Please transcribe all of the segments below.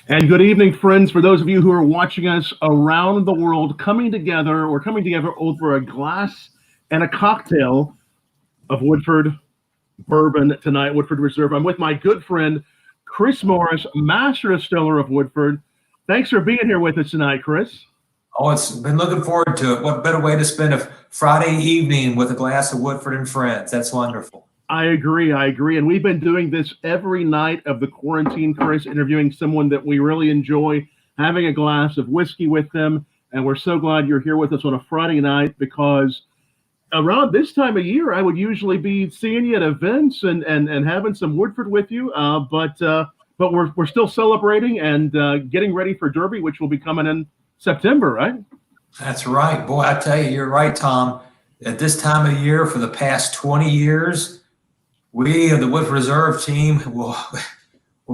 And good evening, friends. For those of you who are watching us around the world, coming together over a glass and a cocktail of Woodford Bourbon tonight, Woodford Reserve. I'm with my good friend, Chris Morris, Master Distiller of Woodford. Thanks for being here with us tonight, Chris. Oh, it's been looking forward to it. What better way to spend a Friday evening with a glass of Woodford and friends? That's wonderful. I agree. And we've been doing this every night of the quarantine, Chris, interviewing someone that we really enjoy, having a glass of whiskey with them. And we're so glad you're here with us on a Friday night because around this time of year, I would usually be seeing you at events and having some Woodford with you. But we're still celebrating and getting ready for Derby, which will be coming in September, right? That's right. Boy, I tell you, you're right, Tom. At this time of year for the past 20 years, we of the Woodford Reserve team will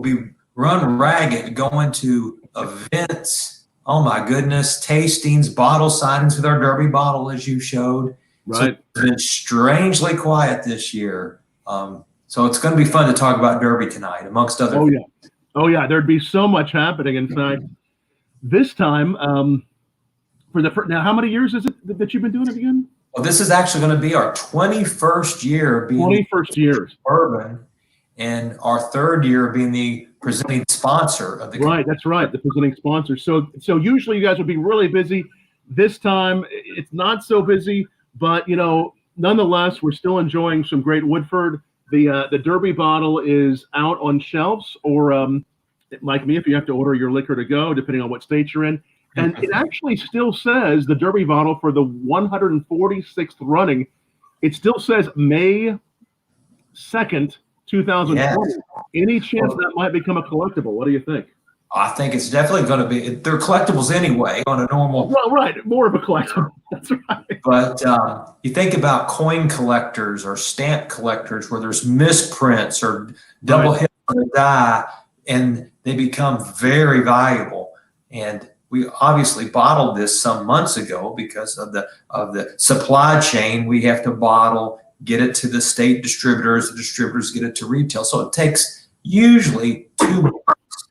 be run ragged going to events. Oh my goodness, tastings, bottle signings with our Derby bottle, as you showed. Right. So it's been strangely quiet this year. So it's going to be fun to talk about Derby tonight, amongst other things. Oh yeah, there'd be so much happening. In fact, this time, now, how many years is it that you've been doing it again? Well, this is actually going to be our 21st year being 21st years. Bourbon, and our third year being the presenting sponsor of the Right, that's right, the presenting sponsor. So usually you guys would be really busy. This time it's not so busy, but nonetheless, we're still enjoying some great Woodford. The Derby bottle is out on shelves, or like me, if you have to order your liquor to go, depending on what state you're in. And it actually still says the Derby bottle for the 146th running. It still says May 2nd, 2020. Yes. Any chance that might become a collectible? What do you think? I think it's definitely going to be. They're collectibles anyway on a normal. Well, right, more of a collectible. That's right. But you think about coin collectors or stamp collectors where there's misprints or double hit on the die, and they become very valuable. And we obviously bottled this some months ago because of the supply chain. We have to bottle, get it to the state distributors. The distributors get it to retail. So it takes usually 2 months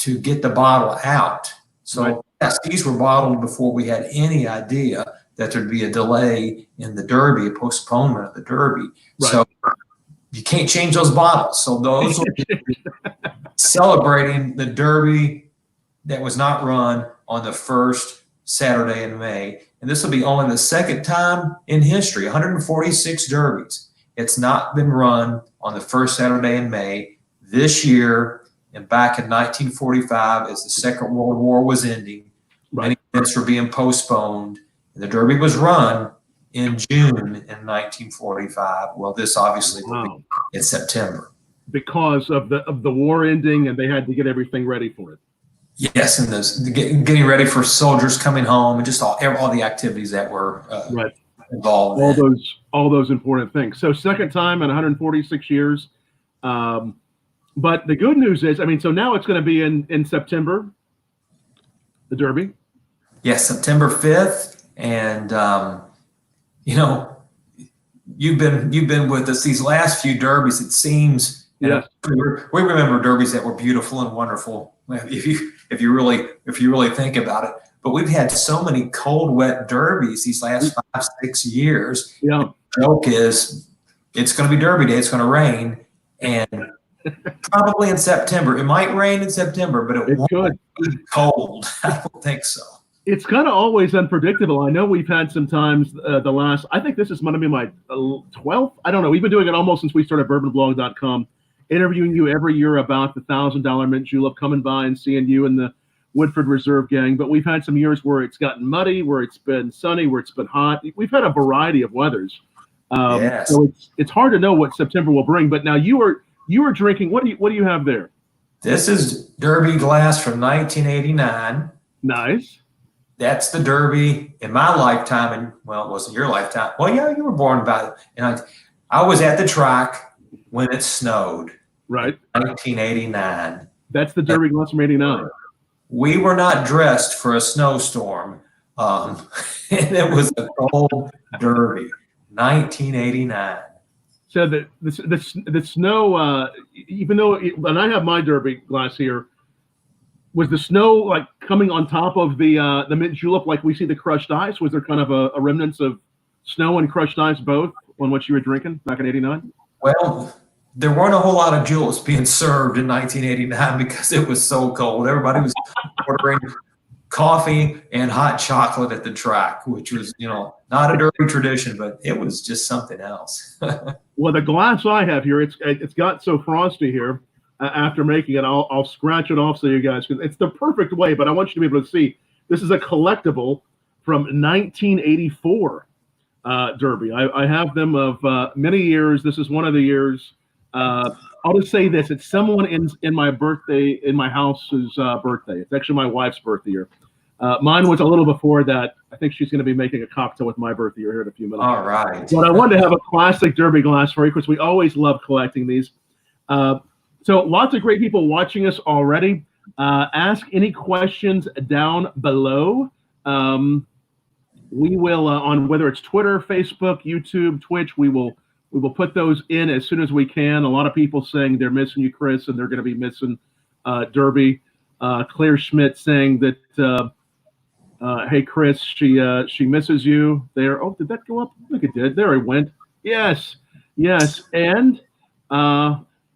to get the bottle out. So yes, these were bottled before we had any idea that there'd be a delay in the Derby, a postponement of the Derby. Right. So you can't change those bottles. So those will be celebrating the Derby that was not run on the first Saturday in May. And this will be only the second time in history, 146 Derbies. It's not been run on the first Saturday in May. This year and back in 1945, as the Second World War was ending, many events were being postponed. And the Derby was run in June in 1945. Well, this obviously will be in September. Because of the war ending, and they had to get everything ready for it. Yes, and getting ready for soldiers coming home, and just all the activities that were involved. All those important things. So second time in 146 years. But the good news is, so now it's going to be in September, the Derby. Yes, September 5th, and you've been with us these last few Derbies. It seems. Yes. We remember Derbies that were beautiful and wonderful. If you really think about it, but we've had so many cold, wet Derbies these last 5-6 years. Yeah. The joke is, it's going to be Derby Day. It's going to rain, and probably in September. It might rain in September, but it won't be cold. I don't think so. It's kind of always unpredictable. I know we've had some times I think this is going to be my 12th. I don't know. We've been doing it almost since we started bourbonblog.com. Interviewing you every year about the $1,000 mint julep, coming by and seeing you and the Woodford Reserve gang. But we've had some years where it's gotten muddy, where it's been sunny, where it's been hot. We've had a variety of weathers. Yes. So it's hard to know what September will bring. But now you are drinking. What do you have there? This is Derby glass from 1989. Nice. That's the Derby in my lifetime, and well, it wasn't your lifetime. Well, yeah, you were born about it. And I was at the track when it snowed. Right. 1989. That's the Derby glass from 89. We were not dressed for a snowstorm. And it was a cold Derby. 1989. So the snow, even though, and I have my Derby glass here, Was the snow like coming on top of the mint julep like we see the crushed ice? Was there kind of a remnants of snow and crushed ice both on what you were drinking back in '89? Well, there weren't a whole lot of juleps being served in 1989 because it was so cold. Everybody was ordering coffee and hot chocolate at the track, which was, not a Derby tradition, but it was just something else. Well, the glass I have here, it's got so frosty here. After making it, I'll scratch it off so you guys can. It's the perfect way, but I want you to be able to see. This is a collectible from 1984 Derby. I have them of many years. This is one of the years. I'll just say this: it's someone in my house's birthday. It's actually my wife's birthday year. Mine was a little before that. I think she's going to be making a cocktail with my birthday year here in a few minutes. All right. But I wanted to have a classic Derby glass for you because we always love collecting these. So lots of great people watching us already. Ask any questions down below. We will on whether it's Twitter, Facebook, YouTube, Twitch. We will put those in as soon as we can. A lot of people saying they're missing you, Chris, and they're going to be missing Derby. Claire Schmidt saying that hey Chris, she misses you. There. Oh, did that go up? I think it did. There it went. Yes. And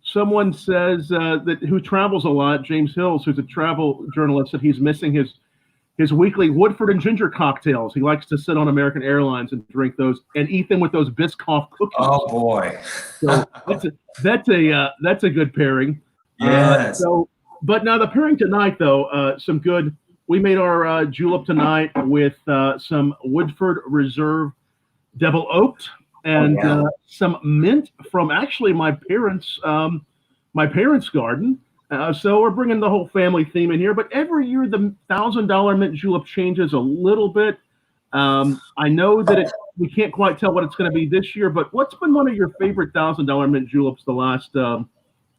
someone says that who travels a lot, James Hills, who's a travel journalist, that he's missing his weekly Woodford and ginger cocktails. He likes to sit on American Airlines and drink those and eat them with those Biscoff cookies. Oh boy, so that's a good pairing. Yes. But now the pairing tonight, though, some good. We made our julep tonight with some Woodford Reserve Double Oaked and some mint from actually my parents' garden. So we're bringing the whole family theme in here. But every year the $1,000 mint julep changes a little bit. I know that we can't quite tell what it's going to be this year. But what's been one of your favorite $1,000 mint juleps the last? How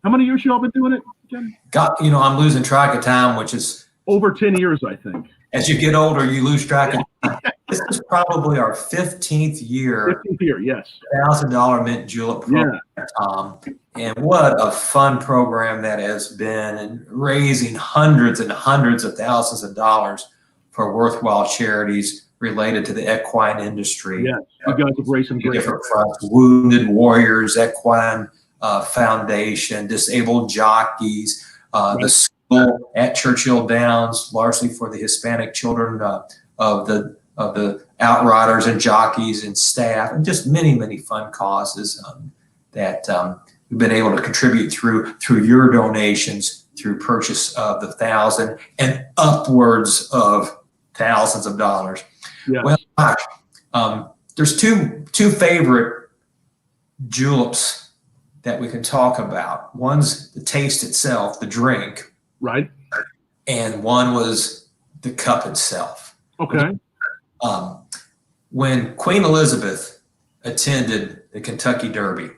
many years y'all been doing it, Jim? I'm losing track of time, which is over 10 years, I think. As you get older, you lose track of time. This is probably our 15th year. 15th year, yes. $1,000 mint julep program, Tom. And what a fun program that has been, and raising hundreds and hundreds of thousands of dollars for worthwhile charities related to the equine industry. Yes, you guys have raised some great different fronts. Wounded Warriors, Equine Foundation, Disabled Jockeys, the school at Churchill Downs, largely for the Hispanic children of the outriders and jockeys and staff, and just many fun causes that we've been able to contribute through your donations, through purchase of the 1,000 and upwards of thousands of dollars. Yes. Well, gosh, there's two favorite juleps that we can talk about. One's the taste itself, the drink. Right. And one was the cup itself. Okay. When Queen Elizabeth attended the Kentucky Derby,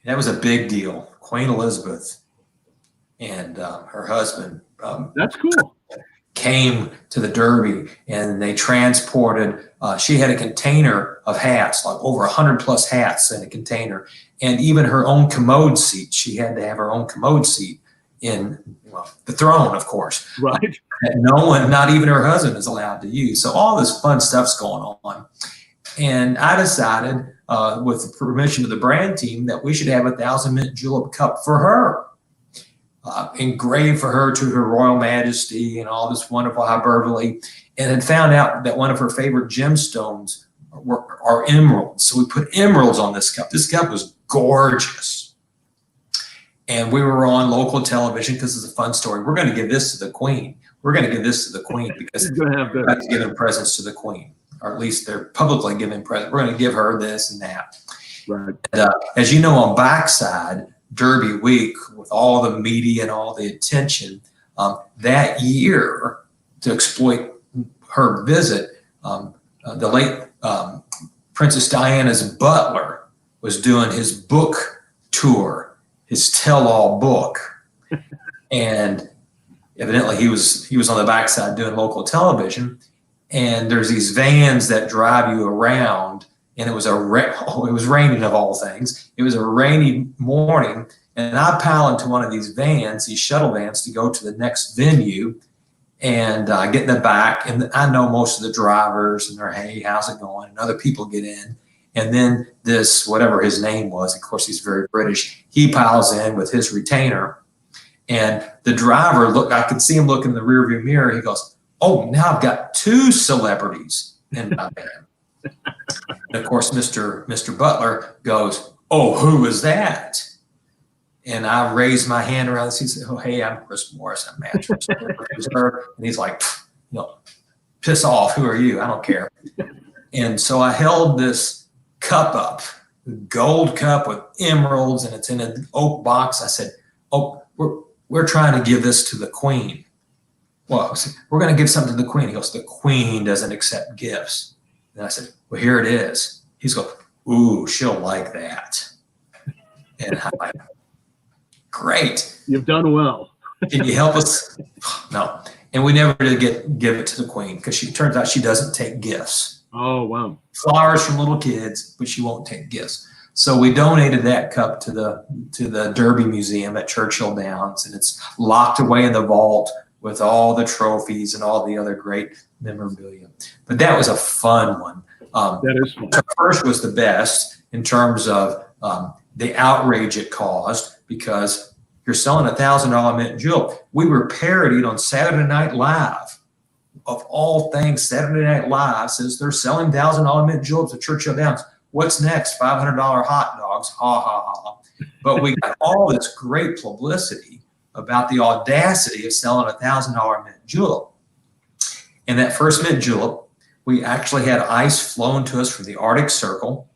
that was a big deal. Queen Elizabeth and her husband that's cool. came to the Derby, and they transported, she had a container of hats, like over 100 plus hats in a container, and even her own commode seat. She had to have her own commode seat in the throne, of course. Right. That no one, not even her husband, is allowed to use. So all this fun stuff's going on. And I decided, with the permission of the brand team, that we should have a 1,000 mint julep cup for her, engraved for her to Her Royal Majesty and all this wonderful hyperbole. And had found out that one of her favorite gemstones are emeralds. So we put emeralds on this cup. This cup was gorgeous. And we were on local television because it's a fun story. We're going to give this to the Queen. We're going to give this to the Queen because they're giving presents to the Queen, or at least they're publicly giving presents. We're going to give her this and that. Right. And, as you know, on backside, Derby week, with all the media and all the attention, that year, to exploit her visit, the late Princess Diana's butler was doing his book tour, his tell-all book, and evidently he was on the backside doing local television. And there's these vans that drive you around, and it was raining of all things. It was a rainy morning, And I pile into one of these vans, these shuttle vans, to go to the next venue. And I get in the back, and I know most of the drivers, and they're, hey, how's it going? And other people get in. And then this, whatever his name was, of course, he's very British, he piles in with his retainer. And the driver, I could see him look in the rearview mirror. He goes, oh, now I've got 2 celebrities in my van. And of course, Mr. Butler goes, oh, who is that? And I raised my hand around and he said, oh, hey, I'm Chris Morris. I'm Master Reserve. And he's like, piss off. Who are you? I don't care. And so I held this cup up, gold cup with emeralds, and it's in an oak box. I said, oh, we're trying to give this to the Queen. Well, we're going to give something to the Queen. He goes, the Queen doesn't accept gifts. And I said, well, here it is. He's going, ooh, she'll like that. And I'm like, great. You've done well. Can you help us? No. And we never did give it to the Queen, because she turns out she doesn't take gifts. Oh, wow. Flowers from little kids, but she won't take gifts. So we donated that cup to the Derby Museum at Churchill Downs, and it's locked away in the vault with all the trophies and all the other great memorabilia. But that was a fun one. That is fun. The first was the best in terms of the outrage it caused, because you're selling $1,000 mint julep. We were parodied on Saturday Night Live. Of all things, Saturday Night Live says they're selling $1,000 mint juleps at Churchill Downs. What's next? $500 hot dogs. Ha, ha, ha. But we got all this great publicity about the audacity of selling $1,000 mint julep. And that first mint julep, we actually had ice flown to us from the Arctic Circle,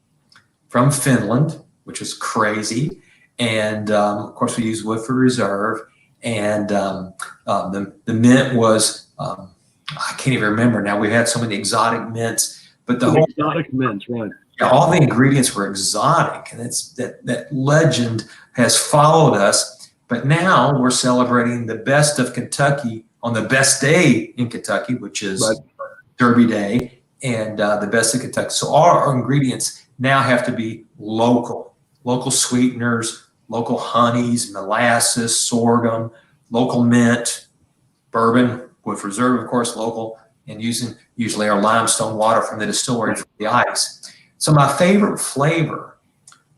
from Finland, which was crazy. And of course, we used Woodford Reserve. And the mint was, I can't even remember now. We've had so many exotic mints, but the whole exotic mints, right? Yeah, all the ingredients were exotic, and it's that legend has followed us. But now we're celebrating the best of Kentucky on the best day in Kentucky, which is Derby Day, and the best of Kentucky. So all our ingredients now have to be local sweeteners, local honeys, molasses, sorghum, local mint, bourbon, Woodford Reserve, of course, local, and using usually our limestone water from the distillery for the ice. So my favorite flavor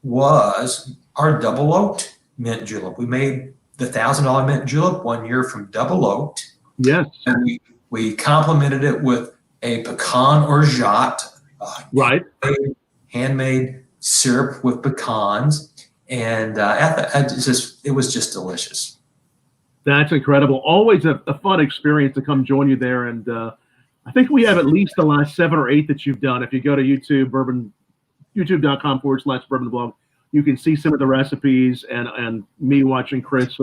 was our double oaked mint julep. We made the $1,000 mint julep one year from double oaked. Yes. And we complemented it with a pecan orgeat, right? Handmade syrup with pecans, and it was just delicious. That's incredible. Always a fun experience to come join you there. And I think we have at least the last 7 or 8 that you've done. If you go to YouTube, youtube.com/Bourbon blog, you can see some of the recipes and me watching Chris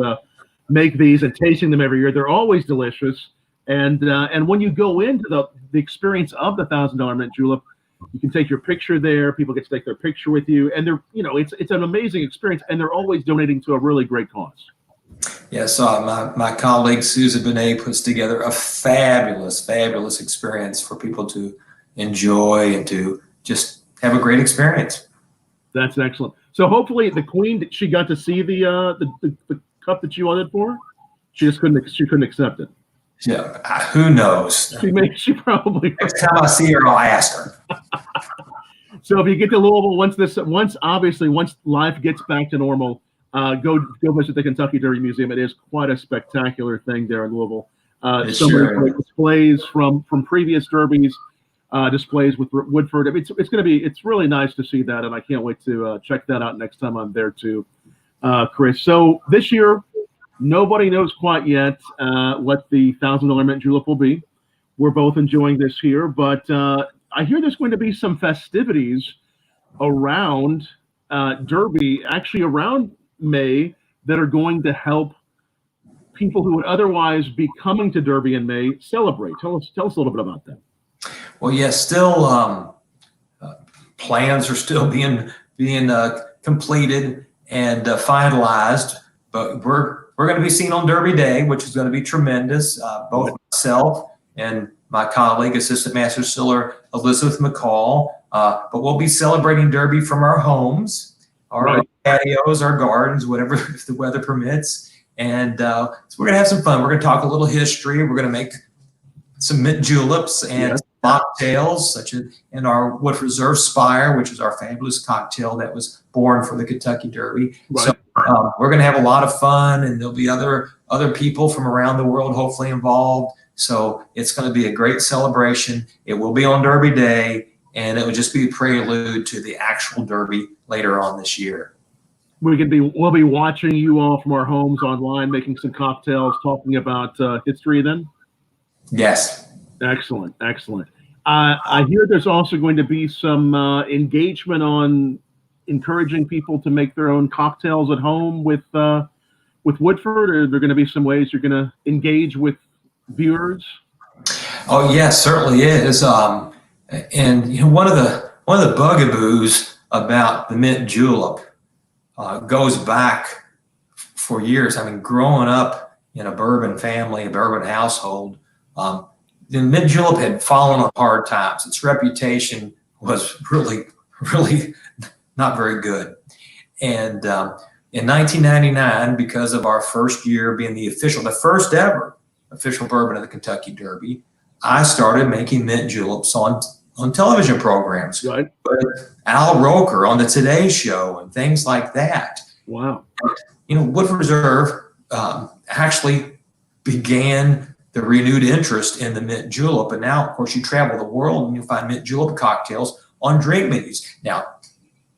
make these and tasting them every year. They're always delicious. And when you go into the experience of the $1,000 mint julep, you can take your picture there. People get to take their picture with you, and it's an amazing experience. And they're always donating to a really great cause. Yes, my colleague Susan Benet puts together a fabulous experience for people to enjoy and to just have a great experience. That's excellent. So hopefully the Queen, she got to see the cup that you wanted for her. She couldn't accept it. Yeah, who knows? She probably. Next time I see her, I'll ask her. So if you get to Louisville, once life gets back to normal, go visit the Kentucky Derby Museum. It is quite a spectacular thing there in Louisville. So many great displays from previous derbies, displays with Woodford. I mean, it's really nice to see that, and I can't wait to check that out next time I'm there too, Chris. So this year, nobody knows quite yet what the $1,000 mint julep will be. We're both enjoying this here, but I hear there's going to be some festivities around Derby, actually around May, that are going to help people who would otherwise be coming to Derby in May celebrate. Tell us a little bit about that. Well, yes, still plans are still being completed and finalized, but we're going to be seen on Derby Day, which is going to be tremendous. Both myself and my colleague, Assistant Master Distiller Elizabeth McCall, but we'll be celebrating Derby from our homes. our patios, our gardens, whatever, if the weather permits. And so we're going to have some fun. We're going to talk a little history. We're going to make some mint juleps and mocktails, such as in our Woodford Reserve Spire, which is our fabulous cocktail that was born for the Kentucky Derby. Right. So we're going to have a lot of fun, and there'll be other people from around the world hopefully involved. So it's going to be a great celebration. It will be on Derby Day, and it will just be a prelude to the actual Derby later on this year. We'll be watching you all from our homes online, making some cocktails, talking about history then? Yes. Excellent. I hear there's also going to be some engagement on encouraging people to make their own cocktails at home with Woodford. Are there going to be some ways you're going to engage with viewers? Oh yes, certainly is. And you know, one of the bugaboos about the mint julep goes back for years. I mean, growing up in a bourbon family, a bourbon household, the mint julep had fallen on hard times. Its reputation was really not very good. And in 1999, because of our first year being the first ever official bourbon of the Kentucky Derby, I started making mint juleps on television programs. Right. Al Roker on the Today Show and things like that. Wow. You know, Woodford Reserve actually began the renewed interest in the mint julep. And now, of course, you travel the world and you find mint julep cocktails on drink menus. Now,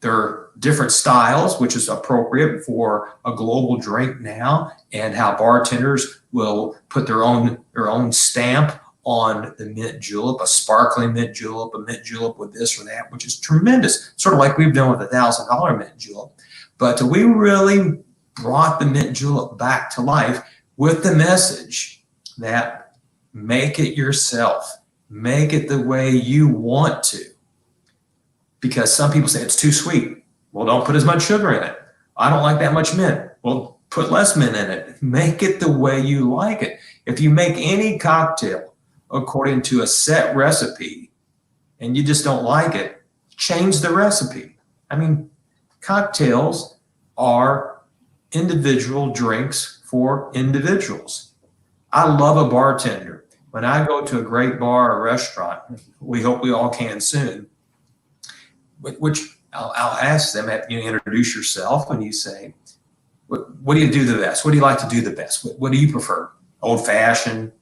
there are different styles, which is appropriate for a global drink now, and how bartenders will put their own stamp on the mint julep, a sparkling mint julep, a mint julep with this or that, which is tremendous, sort of like we've done with $1,000 mint julep. But we really brought the mint julep back to life with the message that make it yourself, make it the way you want to. Because some people say it's too sweet. Well, don't put as much sugar in it. I don't like that much mint. Well, put less mint in it. Make it the way you like it. If you make any cocktail according to a set recipe and you just don't like it, change the recipe. I mean, cocktails are individual drinks for individuals. I love a bartender. When I go to a great bar or restaurant, we hope we all can soon, which I'll ask them, you introduce yourself and you say, what do you do the best? What do you like to do the best? What do you prefer? Old fashioned,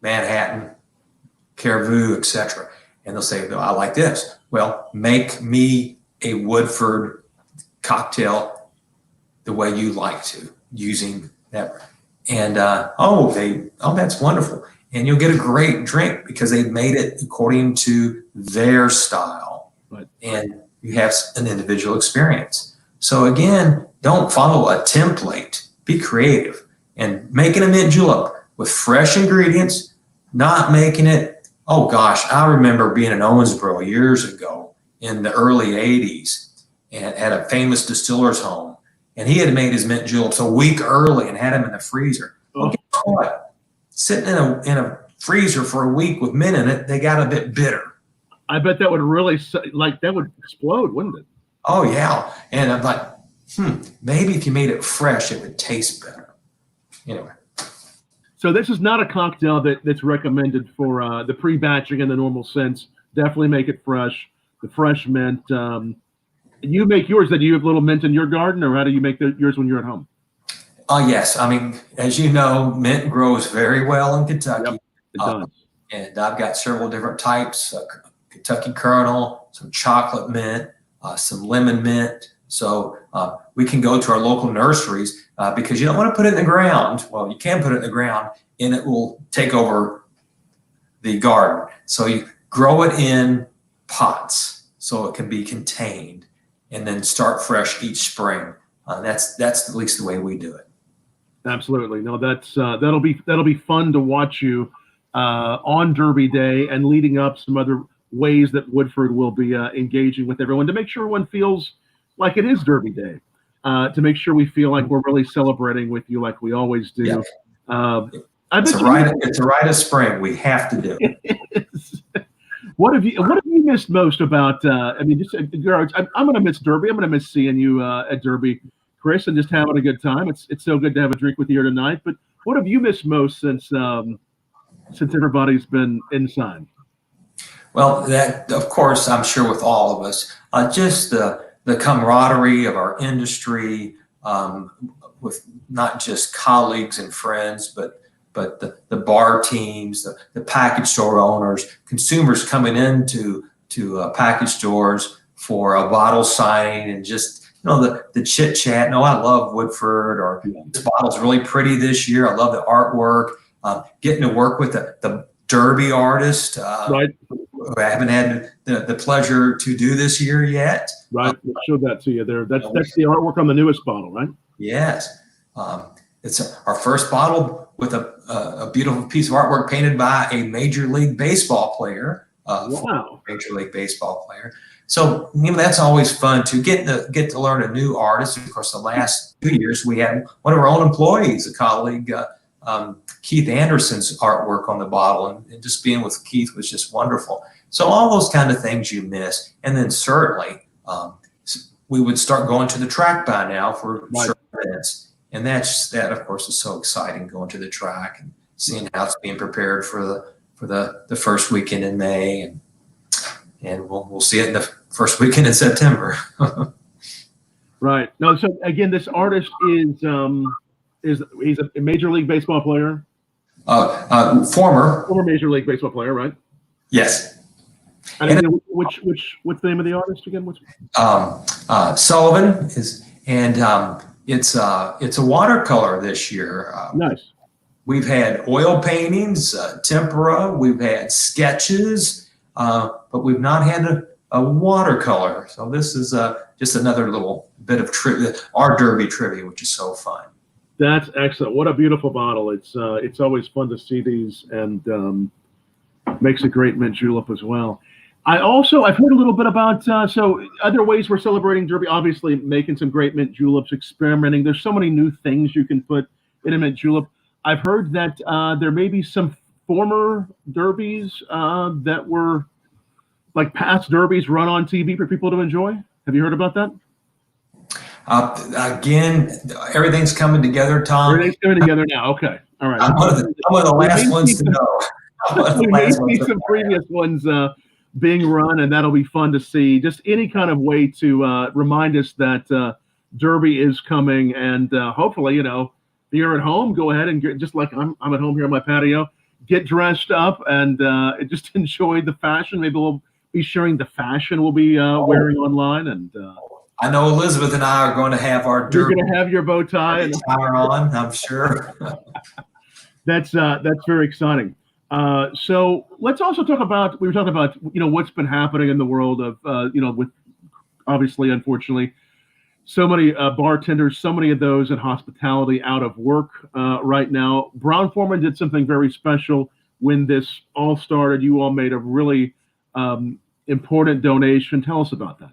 Manhattan, Caribou, etc. And they'll say, I like this. Well, make me a Woodford cocktail the way you like to, using that. And that's wonderful. And you'll get a great drink because they made it according to their style. Right. And you have an individual experience. So again, don't follow a template. Be creative. And making a mint julep with fresh ingredients, not making it, oh gosh, I remember being in Owensboro years ago in the early 80s and at a famous distiller's home. And he had made his mint juleps a week early and had them in the freezer. Well, guess what? Sitting in a freezer for a week with mint in it, they got a bit bitter. I bet that would really, that would explode, wouldn't it? Oh, yeah. And I'm like, maybe if you made it fresh, it would taste better. Anyway. So this is not a cocktail that's recommended for the pre-batching in the normal sense. Definitely make it fresh, the fresh mint. You make yours, do you have little mint in your garden, or how do you make yours when you're at home? Yes. I mean, as you know, mint grows very well in Kentucky. Yep, it does. And I've got several different types, Kentucky Kernel, some chocolate mint, some lemon mint. So we can go to our local nurseries because you don't want to put it in the ground. Well, you can put it in the ground and it will take over the garden. So you grow it in pots so it can be contained and then start fresh each spring. That's at least the way we do it. Absolutely. No, that'll be fun to watch you on Derby Day and leading up some other ways that Woodford will be engaging with everyone to make sure everyone feels like it is Derby Day, to make sure we feel like we're really celebrating with you like we always do. Yeah. It's a rite of spring. We have to do it. What have you missed most about? I mean, just I'm going to miss Derby. I'm going to miss seeing you at Derby, Chris, and just having a good time. It's so good to have a drink with you here tonight. But what have you missed most since everybody's been inside? Well, that of course I'm sure with all of us, just the camaraderie of our industry, with not just colleagues and friends, but the bar teams, the package store owners, consumers coming into package stores for a bottle signing, and just the chit chat. No, I love Woodford, or this bottle's really pretty this year. I love the artwork. Getting to work with the Derby artist, Right. who I haven't had the pleasure to do this year yet. Right. I showed that to you there. That's the artwork on the newest bottle, right? Yes. It's our first bottle with a beautiful piece of artwork painted by a Major League Baseball player. Wow. Major League Baseball player. So that's always fun to get to learn a new artist. Of course, the last 2 years we had one of our own employees, a colleague, Keith Anderson's artwork on the bottle, and just being with Keith was just wonderful. So all those kind of things you miss, and then certainly we would start going to the track by now for certain events, and that of course is so exciting, going to the track and seeing how it's being prepared for the first weekend in May, and we'll see it in the first weekend in September. Right. No. So again, this artist he's a Major League Baseball player. Former Major League Baseball player, right? Yes. And what's the name of the artist again? Sullivan is, and it's a watercolor this year. Nice. We've had oil paintings, tempera. We've had sketches, but we've not had a watercolor. So this is just another little bit of trivia, our Derby trivia, which is so fun. That's excellent. What a beautiful bottle. It's always fun to see these, and makes a great mint julep as well. I've heard a little bit about so other ways we're celebrating Derby. Obviously, making some great mint juleps, experimenting. There's so many new things you can put in a mint julep. I've heard that there may be some former Derbies that were like past Derbies run on TV for people to enjoy. Have you heard about that? Again, everything's coming together, Tom. Everything's coming together now. Okay. All right. I'm one of the last ones to know. We may see some previous ones being run, and that'll be fun to see. Just any kind of way to remind us that Derby is coming, and hopefully, you're at home, go ahead and just like I'm at home here on my patio, get dressed up and just enjoy the fashion. Maybe we'll be sharing the fashion we'll be wearing online, and I know Elizabeth and I are going to have our Derby. You're going to have your bow tie and on, I'm sure. That's very exciting. So let's also talk about, we were talking about, what's been happening in the world of, with obviously, unfortunately, so many bartenders, so many of those in hospitality out of work right now. Brown-Forman did something very special when this all started. You all made a really important donation. Tell us about that.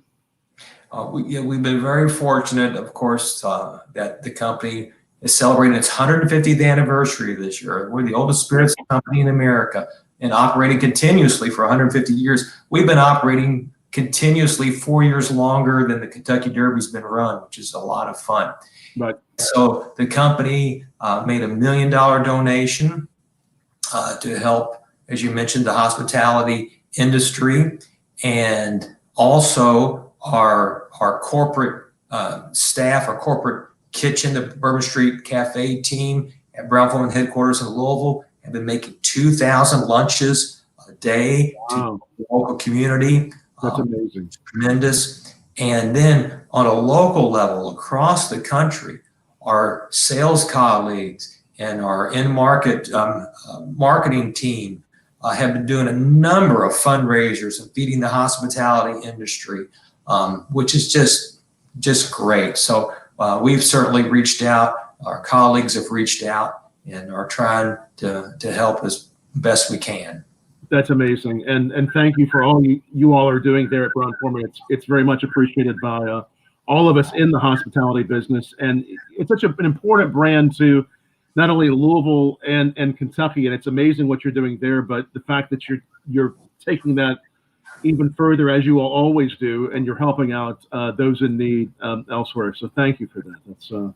We've been very fortunate, of course, that the company is celebrating its 150th anniversary this year. We're the oldest spirits company in America and operating continuously for 150 years. We've been operating continuously 4 years longer than the Kentucky Derby's been run, which is a lot of fun. Right. So the company made $1 million donation to help, as you mentioned, the hospitality industry, and also our corporate staff, our corporate kitchen, the Bourbon Street Cafe team at Brown-Forman headquarters in Louisville have been making 2,000 lunches a day to the local community. That's amazing. Tremendous. And then on a local level across the country, our sales colleagues and our in-market marketing team have been doing a number of fundraisers and feeding the hospitality industry, which is just great. So we've certainly reached out. Our colleagues have reached out and are trying to help as best we can. That's amazing, and thank you for all you all are doing there at Brown-Forman. It's very much appreciated by all of us in the hospitality business, and it's such an important brand to not only Louisville and Kentucky, and it's amazing what you're doing there, but the fact that you're taking that even further, as you will always do, and you're helping out those in need elsewhere. So thank you for that.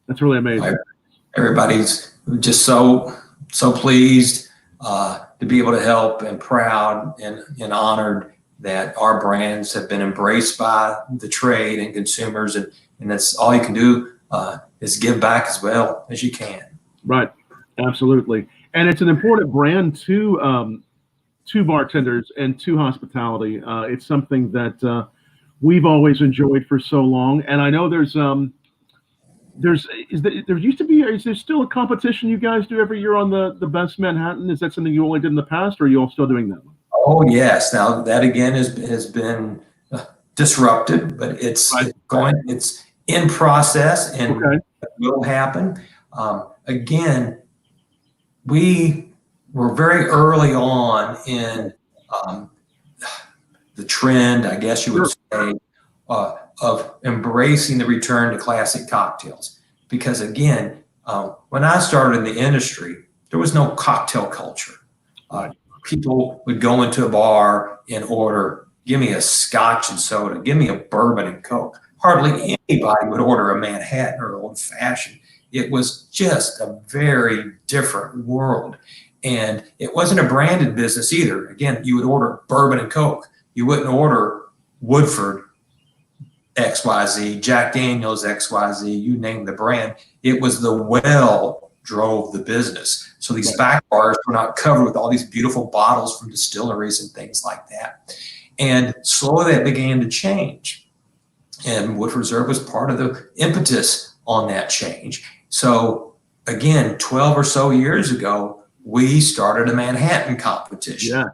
That's really amazing. Everybody's just so pleased to be able to help, and proud and honored that our brands have been embraced by the trade and consumers, and that's all you can do is give back as well as you can. Right, absolutely, and it's an important brand to bartenders and to hospitality. It's something that we've always enjoyed for so long, and I know there used to be. Is there still a competition you guys do every year on the Best Manhattan? Is that something you only did in the past, or are you all still doing that? Oh yes, now that again has been disrupted, but it's in process, and it will happen. Again, we were very early on in the trend, I guess you would say, of embracing the return to classic cocktails. Because again, when I started in the industry, there was no cocktail culture. People would go into a bar and order, give me a scotch and soda, give me a bourbon and Coke. Hardly anybody would order a Manhattan or old fashioned. It was just a very different world. And it wasn't a branded business either. Again, you would order bourbon and Coke. You wouldn't order Woodford XYZ, Jack Daniels XYZ, you name the brand. It was the well drove the business. So these back bars were not covered with all these beautiful bottles from distilleries and things like that. And slowly that began to change. And Woodford Reserve was part of the impetus on that change. So again, 12 or so years ago, we started a Manhattan competition. Yeah.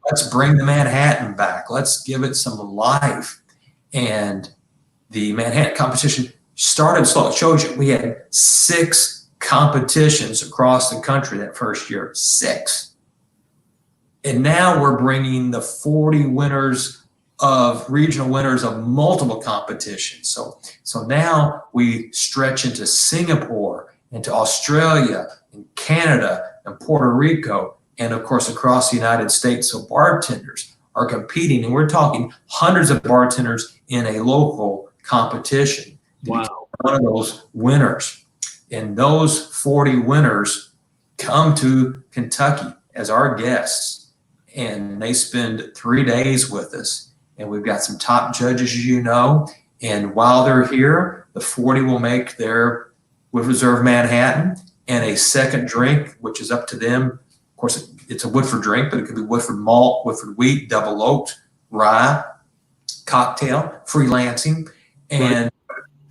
Let's bring the Manhattan back. Let's give it some life. And the Manhattan competition started slow. It shows you we had 6 competitions across the country that first year, 6. And now we're bringing the 40 winners of regional winners of multiple competitions. So now we stretch into Singapore, into Australia, and Canada, and Puerto Rico, and of course across the United States. So bartenders are competing, and we're talking hundreds of bartenders in a local competition to become one of those winners. And those 40 winners come to Kentucky as our guests, and they spend 3 days with us. And we've got some top judges, as you know. And while they're here, the 40 will make their Woodford Reserve Manhattan and a second drink, which is up to them. Of course, it's a Woodford drink, but it could be Woodford Malt, Woodford Wheat, double oaked, rye, cocktail, freelancing. And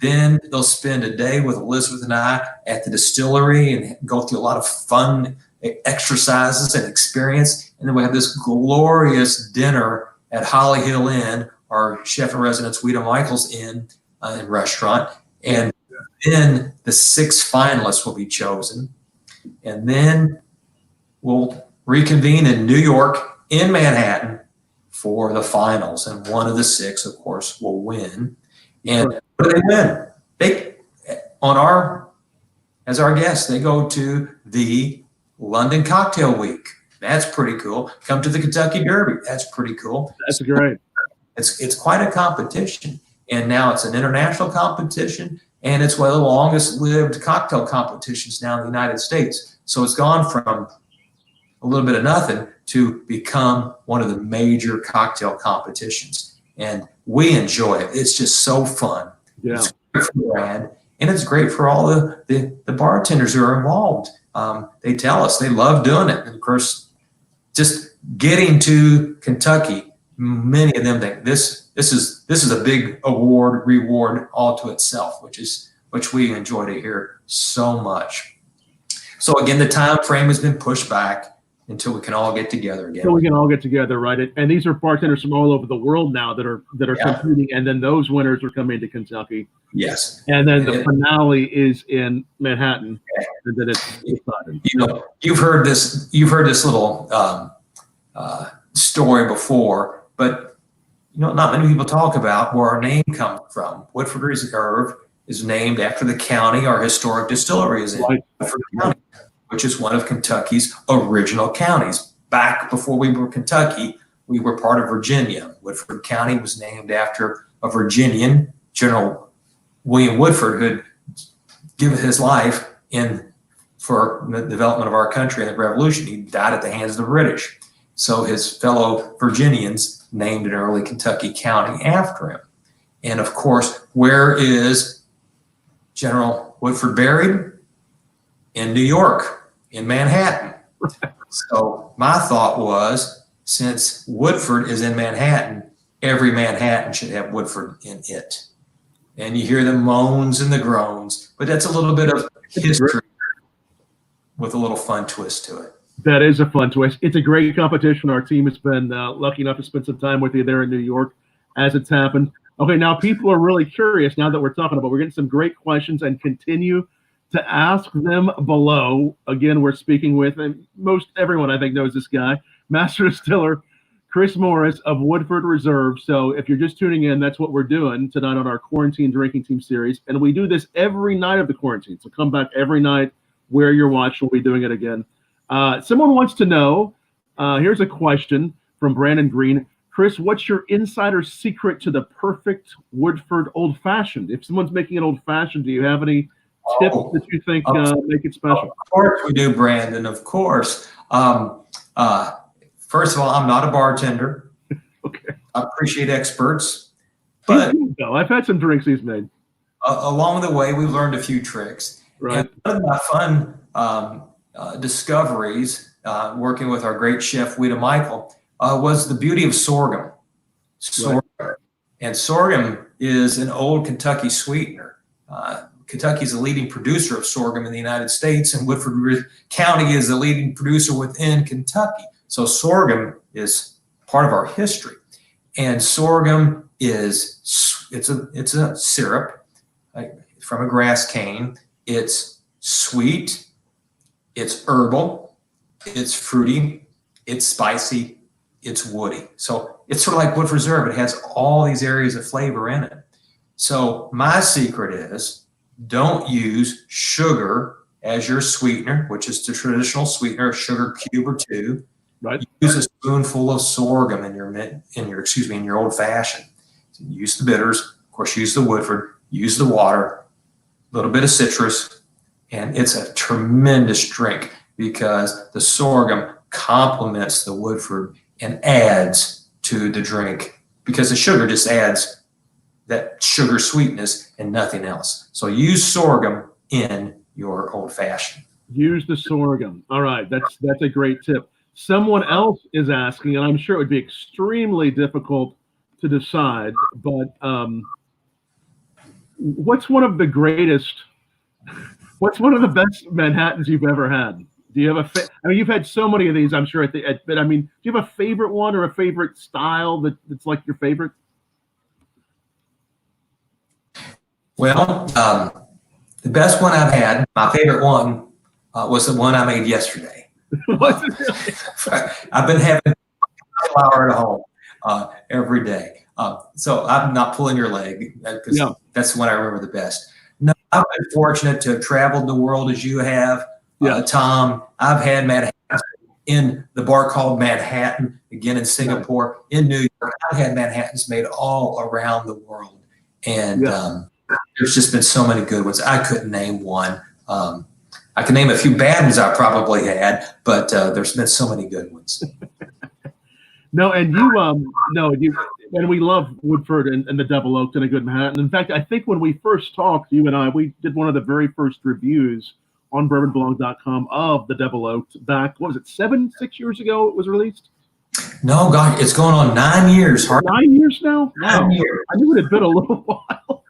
then they'll spend a day with Elizabeth and I at the distillery and go through a lot of fun exercises and experience. And then we have this glorious dinner at Holly Hill Inn, our chef in residence, Weta Michaels Inn and restaurant. And then the 6 finalists will be chosen. And then we'll reconvene in New York, in Manhattan, for the finals. And one of the 6, of course, will win. And what do they win? As our guests, they go to the London Cocktail Week. That's pretty cool. Come to the Kentucky Derby. That's pretty cool. That's great. It's quite a competition. And now it's an international competition, and it's one of the longest lived cocktail competitions now in the United States. So it's gone from a little bit of nothing to become one of the major cocktail competitions. And we enjoy it. It's just so fun. Yeah. It's great for the brand, and it's great for all the bartenders who are involved. They tell us they love doing it. And of course, just getting to Kentucky, many of them think this is a big reward all to itself, which we enjoy to hear so much. So again, the time frame has been pushed back until we can all get together again. So we can all get together, right? And these are bartenders from all over the world now that are competing, and then those winners are coming to Kentucky. Yes. And then the finale is in Manhattan, and then it's decided. You know, you've heard this little story before, but not many people talk about where our name comes from. Woodford Reserve is named after the county our historic distillery is in, Right. Woodford County, which is one of Kentucky's original counties. Back before we were Kentucky, we were part of Virginia. Woodford County was named after a Virginian, General William Woodford, who had given his life for the development of our country and the Revolution. He died at the hands of the British. So his fellow Virginians named an early Kentucky county after him. And of course, where is General Woodford buried? In New York, in Manhattan. So my thought was, since Woodford is in Manhattan, every Manhattan should have Woodford in it. And you hear the moans and the groans, but that's a little bit of history with a little fun twist to it. That is a fun twist. It's a great competition. Our team has been lucky enough to spend some time with you there in New York as it's happened. Okay, now people are really curious now that we're talking about. We're getting some great questions, and continue to ask them below. Again, we're speaking with, and most everyone I think knows this guy, Master Distiller Chris Morris of Woodford Reserve. So if you're just tuning in, that's what we're doing tonight on our Quarantine Drinking Team series. And we do this every night of the quarantine. So come back every night where you're watching. We'll be doing it again. Someone wants to know, here's a question from Brandon Green. Chris, what's your insider secret to the perfect Woodford Old Fashioned? If someone's making an Old Fashioned, do you have any tips that you think make it special? Of course we do, Brandon, of course. First of all, I'm not a bartender. Okay. I appreciate experts. But I've had some drinks he's made. Along the way, we learned a few tricks. Right. And one of my fun discoveries, working with our great chef, Wita Michael, was the beauty of sorghum. Sorghum. Right. And sorghum is an old Kentucky sweetener. Kentucky is the leading producer of sorghum in the United States, and Woodford County is the leading producer within Kentucky. So sorghum is part of our history. And sorghum is, it's a syrup from a grass cane. It's sweet, it's herbal, it's fruity, it's spicy, it's woody. So it's sort of like Woodford Reserve. It has all these areas of flavor in it. So my secret is, don't use sugar as your sweetener, which is the traditional sweetener, a sugar cube or two. Right. Use a spoonful of sorghum in your old fashioned. So use the bitters, of course, use the Woodford, use the water, a little bit of citrus, and it's a tremendous drink because the sorghum complements the Woodford and adds to the drink, because the sugar just adds that sugar sweetness and nothing else. So use sorghum in your old fashioned. Use the sorghum. All right, that's a great tip. Someone else is asking, and I'm sure it would be extremely difficult to decide, but what's one of the best Manhattans you've ever had? Do you have I mean, you've had so many of these, I'm sure, but I mean, do you have a favorite one or a favorite style that's like your favorite? Well, the best one I've had, my favorite one, was the one I made yesterday. I've been having flour at home every day. So I'm not pulling your leg, because that's the one I remember the best. No, I've been fortunate to have traveled the world as you have, Tom. I've had Manhattan in the bar called Manhattan, again in Singapore, in New York. I've had Manhattans made all around the world. And there's just been so many good ones. I couldn't name one. I can name a few bad ones I probably had, but there's been so many good ones. No, and and we love Woodford and the Double Oaked and a good Manhattan. In fact, I think when we first talked, you and I, we did one of the very first reviews on bourbonblog.com of the Double Oaked back, what was it, 6 years ago it was released? No, God, it's going on 9 years. 9 years now? Wow. 9 years. I knew it had been a little while.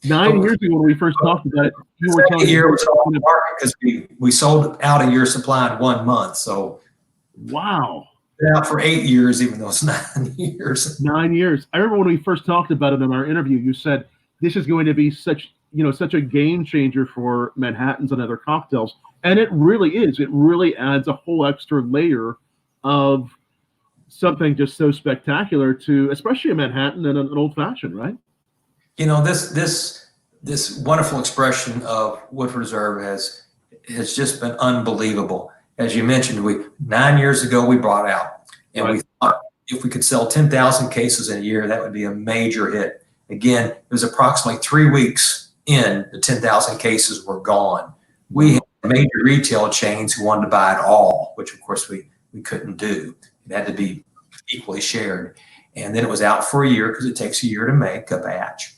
9 years ago when we first talked about it, you were talking year was on the market because we sold out a year supply in 1 month. So wow. Out for 8 years, even though it's 9 years. 9 years. I remember when we first talked about it in our interview, you said this is going to be such a game changer for Manhattans and other cocktails. And it really is. It really adds a whole extra layer of something just so spectacular to, especially a Manhattan and an old fashioned, right? This this wonderful expression of Woodford Reserve has just been unbelievable. As you mentioned, 9 years ago we brought out, and we thought if we could sell 10,000 cases in a year, that would be a major hit. Again, it was approximately 3 weeks in, the 10,000 cases were gone. We had major retail chains who wanted to buy it all, which of course we couldn't do. It had to be equally shared. And then it was out for a year because it takes a year to make a batch.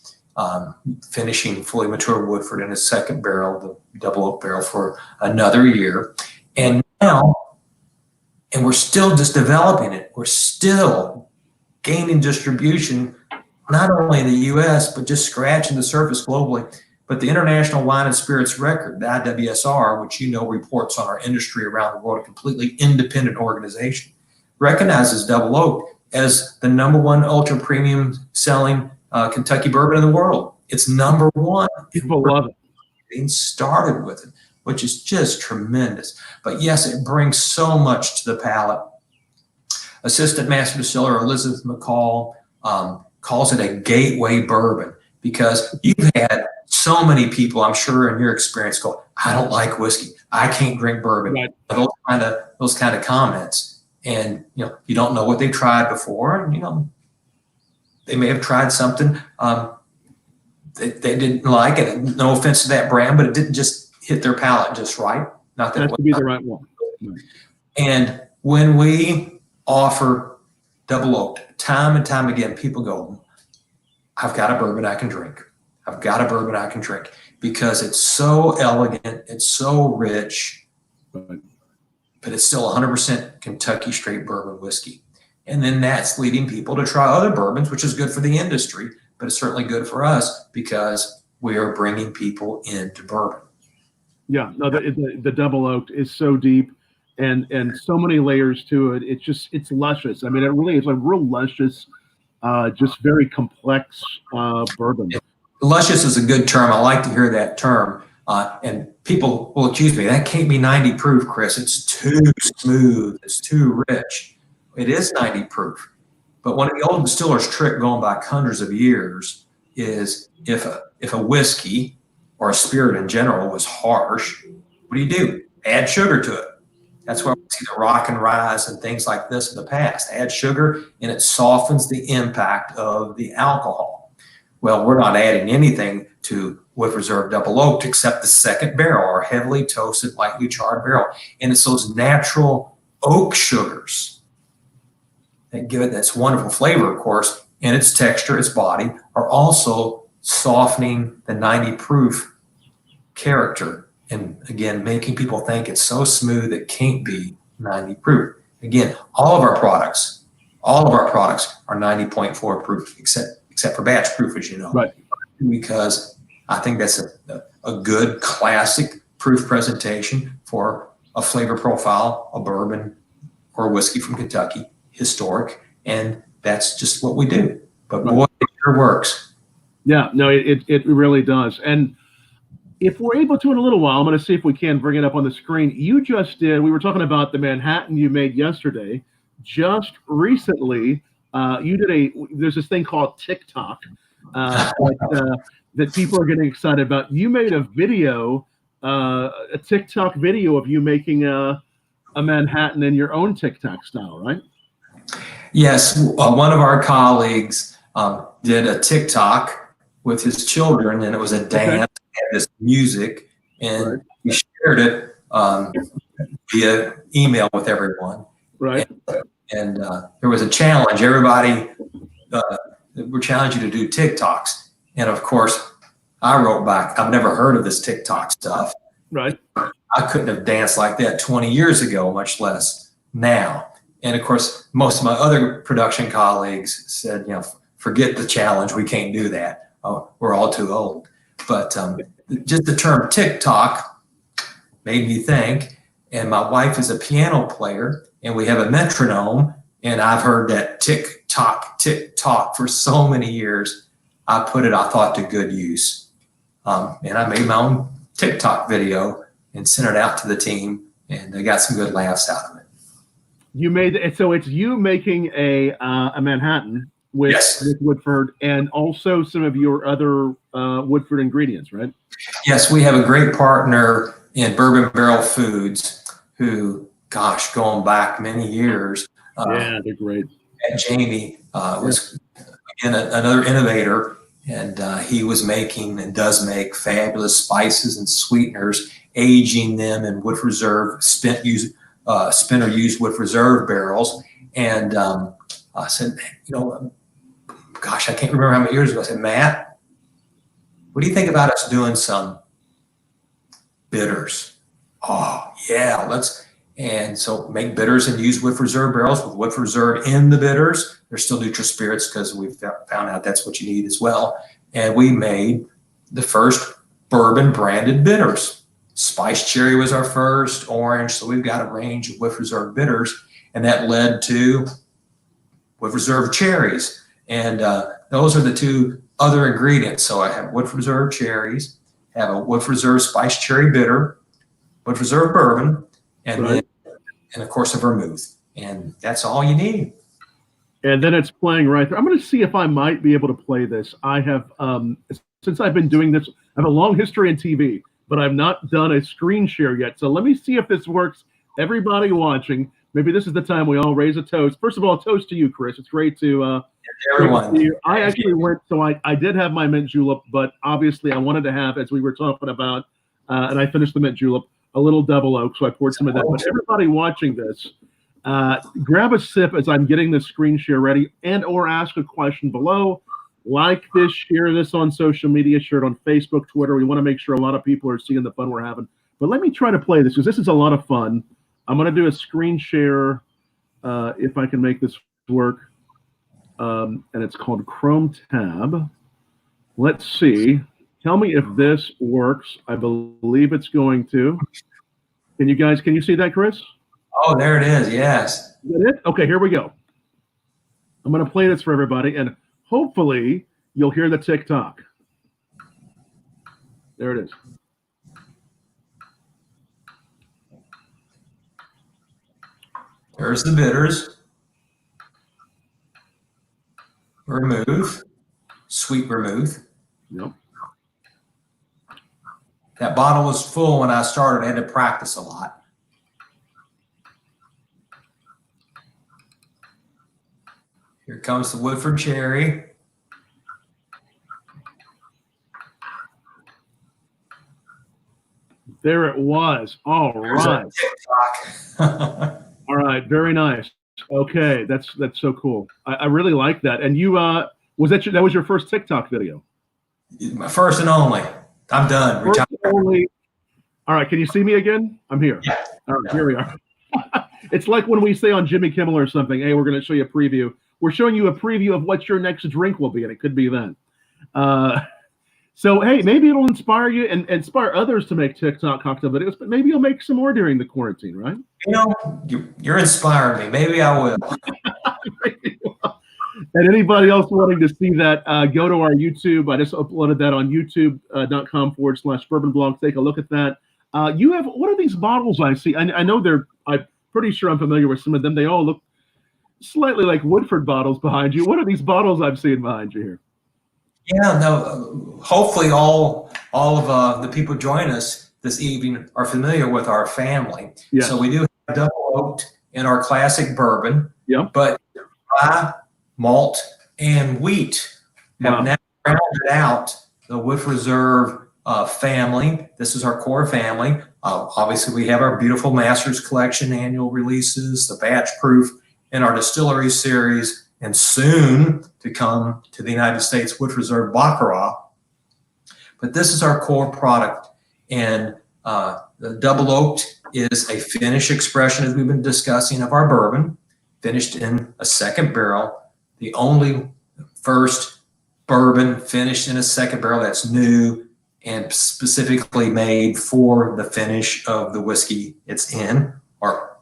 Finishing fully mature Woodford in his second barrel, the double oak barrel, for another year. And now, and we're still just developing it. We're still gaining distribution, not only in the U.S., but just scratching the surface globally. But the International Wine and Spirits Record, the IWSR, which reports on our industry around the world, a completely independent organization, recognizes double oak as the #1 ultra premium selling Kentucky bourbon in the world. It's #1. People love it. Getting started with it, which is just tremendous. But yes, it brings so much to the palate. Assistant Master Distiller Elizabeth McCall calls it a gateway bourbon, because you've had so many people, I'm sure in your experience, go, I don't like whiskey, I can't drink bourbon. Right. Those kind of comments. And you don't know what they tried before, and they may have tried something they didn't like it. No offense to that brand, but it didn't just hit their palate just right. Not that it has to be the right one. And when we offer double oaked, time and time again, people go, I've got a bourbon I can drink. I've got a bourbon I can drink, because it's so elegant, it's so rich, Right. but it's still 100% Kentucky straight bourbon whiskey. And then that's leading people to try other bourbons, which is good for the industry, but it's certainly good for us because we are bringing people into bourbon. Yeah, no, the double oaked is so deep and so many layers to it. It's luscious. I mean, it really is a real luscious, just very complex bourbon. Luscious is a good term. I like to hear that term. And people will accuse me, that can't be 90 proof, Chris. It's too smooth. It's too rich. It is 90 proof. But one of the old distillers' trick going back hundreds of years is if a whiskey or a spirit in general was harsh, what do? Add sugar to it. That's why we see the rock and rise and things like this in the past. Add sugar and it softens the impact of the alcohol. Well, we're not adding anything to Woodford Reserve Double Oaked except the second barrel, our heavily toasted, lightly charred barrel. And it's those natural oak sugars that give it this wonderful flavor, of course, and its texture, its body, are also softening the 90 proof character. And again, making people think it's so smooth it can't be 90 proof. Again, all of our products are 90.4 proof, except for batch proof, as you know. Right. Because I think that's a good classic proof presentation for a flavor profile, a bourbon or a whiskey from Kentucky, historic, and that's just what we do. But boy, it sure works. Yeah, no, it really does. And if we're able to in a little while, I'm going to see if we can bring it up on the screen. We were talking about the Manhattan you made yesterday. Just recently, there's this thing called TikTok that people are getting excited about. You made a video, a TikTok video of you making a Manhattan in your own TikTok style, right? Yes, one of our colleagues did a TikTok with his children, and it was a dance, and this music, and we shared it via email with everyone. Right. And there was a challenge. Everybody, we're challenging you to do TikToks. And of course, I wrote back, I've never heard of this TikTok stuff. Right. I couldn't have danced like that 20 years ago, much less now. And of course, most of my other production colleagues said, forget the challenge. We can't do that. Oh, we're all too old. But just the term TikTok made me think. And my wife is a piano player, and we have a metronome. And I've heard that tick tock for so many years. I thought, to good use. And I made my own TikTok video and sent it out to the team, and I got some good laughs out of it. You made it, so it's you making a Manhattan with Woodford, and also some of your other Woodford ingredients, right? Yes, we have a great partner in Bourbon Barrel Foods who, gosh, going back many years. Yeah, they're great. And Jamie was again another innovator, and he was making and does make fabulous spices and sweeteners, aging them in wood reserve spent or used wood reserve barrels. And I said, gosh, I can't remember how many years ago. I said, Matt, what do you think about us doing some bitters? Oh yeah, let's. And so make bitters and use Woodford Reserve barrels with Woodford Reserve in the bitters. There's still neutral spirits because we've found out that's what you need as well. And we made the first bourbon branded bitters. Spiced cherry was our first, orange. So we've got a range of Woodford Reserve bitters, and that led to Woodford Reserve cherries. And those are the two other ingredients. So I have Woodford Reserve cherries, have a Woodford Reserve spiced cherry bitter, Woodford Reserve bourbon, and then, and of course, a vermouth. And that's all you need. And then it's playing right there. I'm going to see if I might be able to play this. I have, since I've been doing this, I have a long history in TV, but I've not done a screen share yet. So let me see if this works. Everybody watching, maybe this is the time we all raise a toast. First of all, toast to you, Chris. It's great to everyone. I actually went, so I did have my mint julep, but obviously I wanted to have, as we were talking about, and I finished the mint julep, a little double oak, so I poured some of that. But everybody watching this, grab a sip as I'm getting this screen share ready, and or ask a question below. Like this, share this on social media, share it on Facebook, Twitter. We want to make sure a lot of people are seeing the fun we're having. But let me try to play this because this is a lot of fun. I'm going to do a screen share if I can make this work. And it's called Chrome Tab. Let's see. Tell me if this works. I believe it's going to. Can you see that, Chris? Oh, there it is. Yes. Is that it? Okay, here we go. I'm going to play this for everybody, and hopefully you'll hear the tick-tock. There it is. There's the bitters. Vermouth. Sweet vermouth. Yep. That bottle was full when I started. I had to practice a lot. Here comes the Woodford cherry. There it was. All right. All right. Very nice. Okay, that's so cool. I really like that. And you that was your first TikTok video? My first and only. I'm done. Only. All right. Can you see me again? I'm here. Yeah. All right. Here we are. It's like when we say on Jimmy Kimmel or something, hey, we're going to show you a preview. We're showing you a preview of what your next drink will be, and it could be then. So, hey, maybe it'll inspire you and inspire others to make TikTok cocktail videos, but maybe you'll make some more during the quarantine, right? You're inspiring me. Maybe I will. And anybody else wanting to see that, go to our YouTube. I just uploaded that on youtube.com/bourbon blog. Take a look at that. You have, what are these bottles I see? I know I'm pretty sure I'm familiar with some of them. They all look slightly like Woodford bottles behind you. What are these bottles I'm seeing behind you here? Yeah, no, hopefully all of the people joining us this evening are familiar with our family. Yes. So we do have double oaked in our classic bourbon, but rye, malt, and wheat have now rounded out the Woodford Reserve family. This is our core family. Obviously, we have our beautiful Masters Collection annual releases, the batch proof, and our distillery series, and soon to come to the United States Woodford Reserve Baccarat. But this is our core product, and the double oaked is a finish expression, as we've been discussing, of our bourbon, finished in a second barrel. The only first bourbon finished in a second barrel that's new and specifically made for the finish of the whiskey it's in, or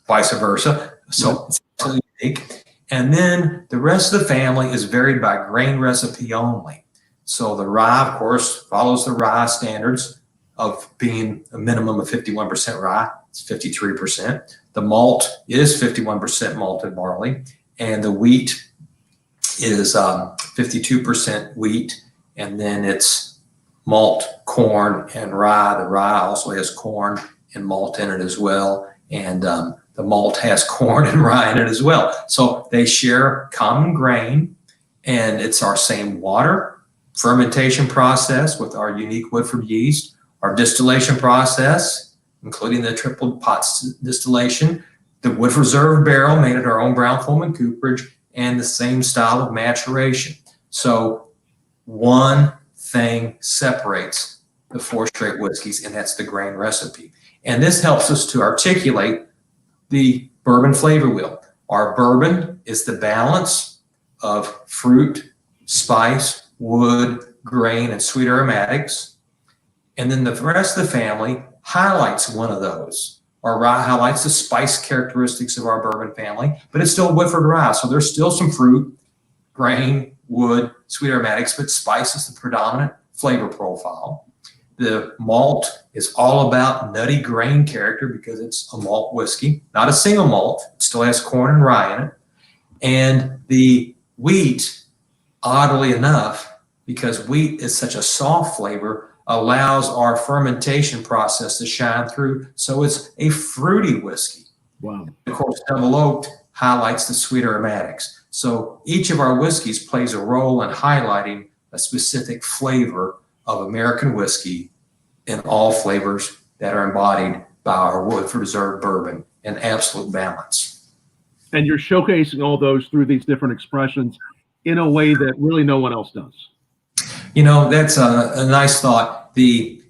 vice versa. So it's absolutely unique. And then the rest of the family is varied by grain recipe only. So the rye, of course, follows the rye standards of being a minimum of 51% rye. It's 53%. The malt is 51% malted barley, and the wheat is 52% wheat and then it's malt, corn, and rye. The rye also has corn and malt in it as well, and the malt has corn and rye in it as well. So they share common grain, and it's our same water, fermentation process with our unique Woodford yeast, our distillation process, including the triple pot distillation, the Woodford Reserve barrel made at our own brown foam and cooperage, and the same style of maturation. So one thing separates the 4 straight whiskeys, and that's the grain recipe. And this helps us to articulate the bourbon flavor wheel. Our bourbon is the balance of fruit, spice, wood, grain, and sweet aromatics. And then the rest of the family highlights one of those. Our rye highlights the spice characteristics of our bourbon family, but it's still Woodford rye. So there's still some fruit, grain, wood, sweet aromatics, but spice is the predominant flavor profile. The malt is all about nutty grain character because it's a malt whiskey, not a single malt. It still has corn and rye in it. And the wheat, oddly enough, because wheat is such a soft flavor, allows our fermentation process to shine through. So it's a fruity whiskey. Wow. Of course, double oaked highlights the sweet aromatics. So each of our whiskeys plays a role in highlighting a specific flavor of American whiskey in all flavors that are embodied by our Woodford Reserve bourbon in absolute balance. And you're showcasing all those through these different expressions in a way that really no one else does. You know, that's a nice thought. In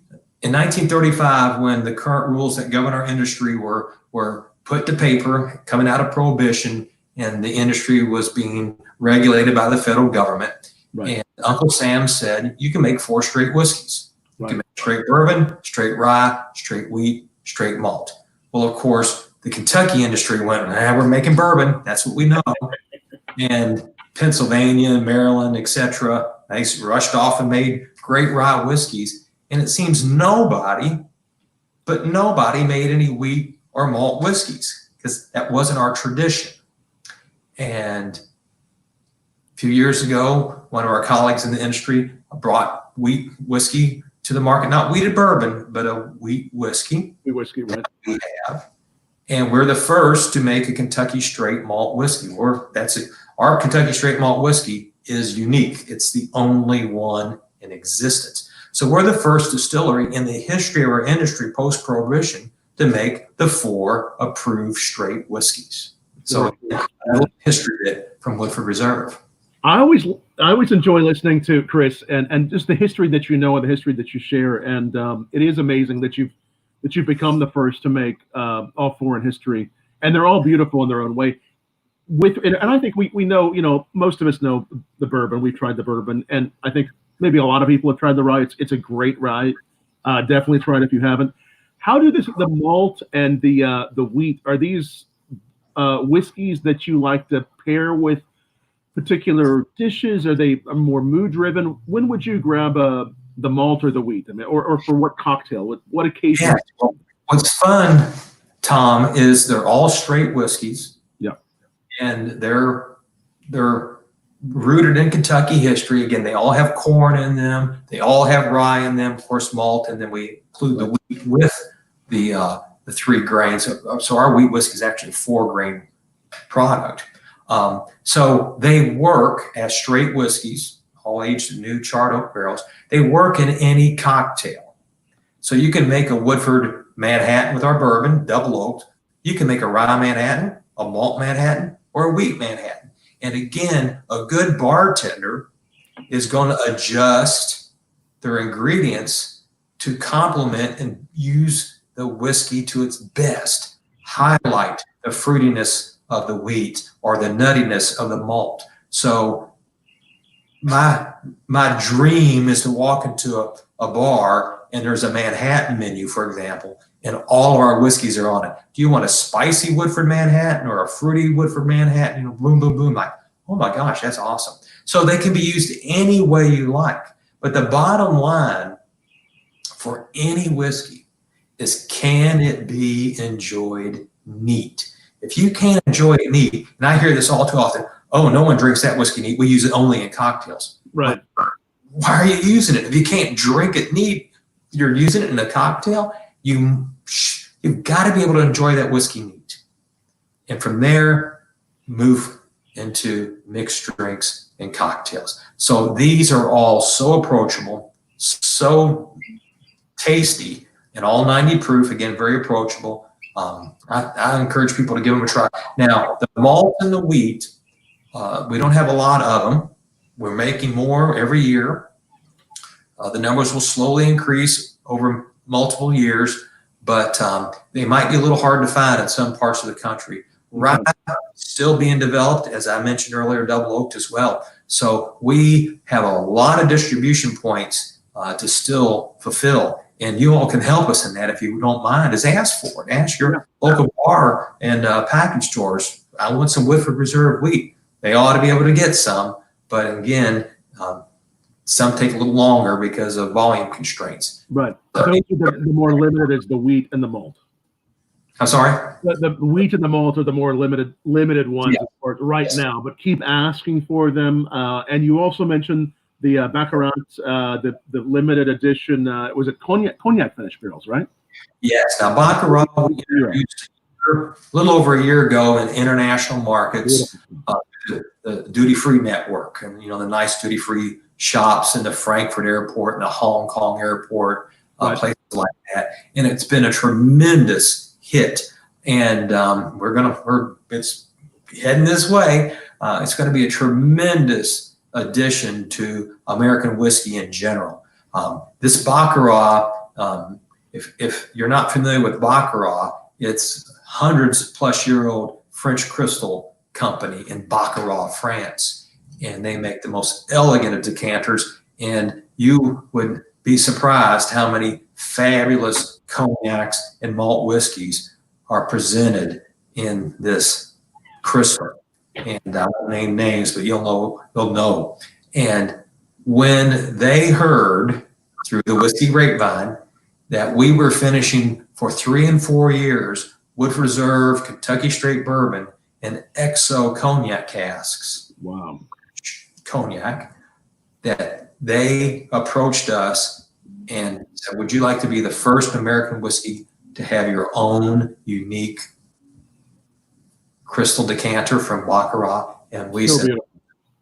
1935, when the current rules that govern our industry were put to paper, coming out of Prohibition, and the industry was being regulated by the federal government, right. And Uncle Sam said, you can make 4 straight whiskeys. You Right. can make straight bourbon, straight rye, straight wheat, straight malt. Well, of course, the Kentucky industry went, we're making bourbon. That's what we know. And Pennsylvania, Maryland, etc., they rushed off and made great rye whiskeys. And it seems nobody made any wheat or malt whiskeys because that wasn't our tradition. And a few years ago, one of our colleagues in the industry brought wheat whiskey to the market, not wheated bourbon, but a wheat whiskey. Wheat whiskey, right? We have. And we're the first to make a Kentucky straight malt whiskey. Our Kentucky straight malt whiskey is unique. It's the only one in existence. So we're the first distillery in the history of our industry post-Prohibition to make the 4 approved straight whiskeys. So a little history bit from Woodford Reserve. I always enjoy listening to Chris and just the history that you know and the history that you share. And it is amazing that you've become the first to make all 4 in history, and they're all beautiful in their own way. And I think we know, most of us know the bourbon. We've tried the bourbon, and I think maybe a lot of people have tried the rye. It's a great rye. Definitely try it if you haven't. How do the malt and the wheat, are these whiskeys that you like to pair with particular dishes? Are they more mood driven? When would you grab the malt or the wheat? I mean, or for what cocktail? What occasion? Yeah. Well, what's fun, Tom, is they're all straight whiskeys. Yeah. And they're rooted in Kentucky history. Again, they all have corn in them. They all have rye in them, of course, malt, and then we include the wheat with the 3 grains. So our wheat whiskey is actually a 4-grain product. So they work as straight whiskeys, all aged in new charred oak barrels. They work in any cocktail. So you can make a Woodford Manhattan with our bourbon, double oaked. You can make a rye Manhattan, a malt Manhattan, or a wheat Manhattan. And again, a good bartender is going to adjust their ingredients to complement and use the whiskey to its best, highlight the fruitiness of the wheat or the nuttiness of the malt. So my dream is to walk into a bar and there's a Manhattan menu, for example, and all of our whiskeys are on it. Do you want a spicy Woodford Manhattan or a fruity Woodford Manhattan? Boom, boom, boom. Like, oh my gosh, that's awesome. So they can be used any way you like. But the bottom line for any whiskey is, can it be enjoyed neat? If you can't enjoy it neat, and I hear this all too often, oh, no one drinks that whiskey neat. We use it only in cocktails. Right. why are you using it? If you can't drink it neat, you're using it in a cocktail, you've got to be able to enjoy that whiskey neat. And from there, move into mixed drinks and cocktails. So these are all so approachable, so tasty, and all 90 proof, again, very approachable. I encourage people to give them a try. Now, the malt and the wheat, we don't have a lot of them. We're making more every year. The numbers will slowly increase over multiple years, but they might be a little hard to find in some parts of the country. Rye still being developed, as I mentioned earlier, double oaked as well. So we have a lot of distribution points to still fulfill. And you all can help us in that if you don't mind, is ask for it. Ask your local bar and package stores, I want some Woodford Reserve wheat. They ought to be able to get some, but again, some take a little longer because of volume constraints. Right. So the more limited is the wheat and the malt. I'm sorry? The wheat and the malt are the more limited ones right now, but keep asking for them. And you also mentioned the Baccarat, the limited edition, was it cognac finished barrels, right? Yes. Now, Baccarat, we introduced a little over a year ago in international markets, the duty-free network, and the nice duty-free shops in the Frankfurt airport and the Hong Kong airport, places like that. And it's been a tremendous hit. And it's heading this way. It's going to be a tremendous addition to American whiskey in general. This Baccarat, if you're not familiar with Baccarat, it's hundreds plus year old French crystal company in Baccarat, France. And they make the most elegant of decanters. And you would be surprised how many fabulous cognacs and malt whiskeys are presented in this crystal. And I won't name names, but they'll know. And when they heard through the whiskey grapevine that we were finishing for 3 and 4 years Woodford Reserve, Kentucky Straight Bourbon, and XO cognac casks, cognac, that they approached us and said, would you like to be the first American whiskey to have your own unique crystal decanter from Baccarat? And we said,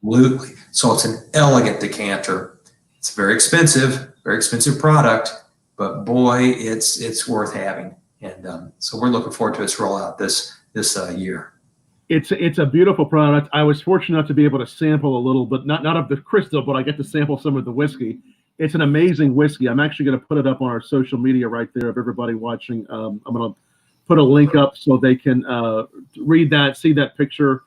absolutely. So it's an elegant decanter. It's very expensive product, but boy, it's worth having. And so we're looking forward to its rollout this year. It's a beautiful product. I was fortunate enough to be able to sample a little, but not of the crystal, but I get to sample some of the whiskey. It's an amazing whiskey. I'm actually going to put it up on our social media right there of everybody watching. I'm going to put a link up so they can read that, see that picture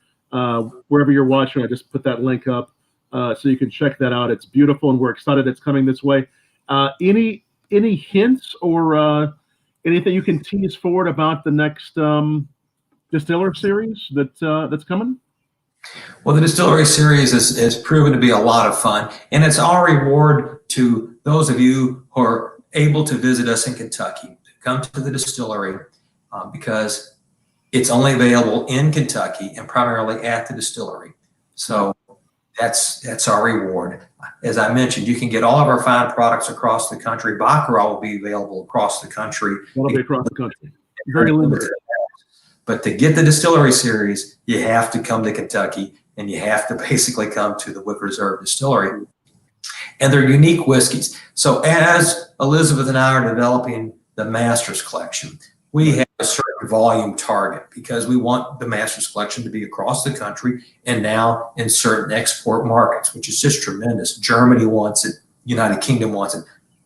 wherever you're watching. I just put that link up so you can check that out. It's beautiful, and we're excited it's coming this way. Any hints or anything you can tease forward about the next Distiller series that's coming? Well, the Distillery series is proven to be a lot of fun, and it's our reward to those of you who are able to visit us in Kentucky. Come to the distillery because it's only available in Kentucky and primarily at the distillery. So that's our reward. As I mentioned, you can get all of our fine products across the country. Baccarat will be available across the country. It'll be across the country. Very limited. But to get the Distillery series, you have to come to Kentucky, and you have to basically come to the Woodford Reserve Distillery. And they're unique whiskeys. So as Elizabeth and I are developing the Masters Collection, we have a certain volume target because we want the Masters Collection to be across the country and now in certain export markets, which is just tremendous. Germany wants it. United Kingdom wants it.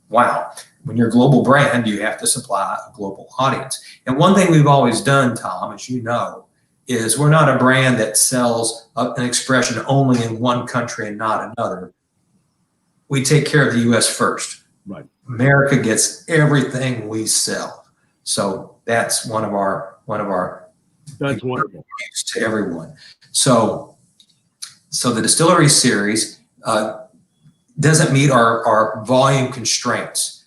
Wow. When you're a global brand, you have to supply a global audience. And one thing we've always done, Tom, as you know, is we're not a brand that sells an expression only in one country and not another. We take care of the U.S. first. Right. America gets everything we sell. So that's one of our that's wonderful to everyone. So the Distillery series doesn't meet our volume constraints.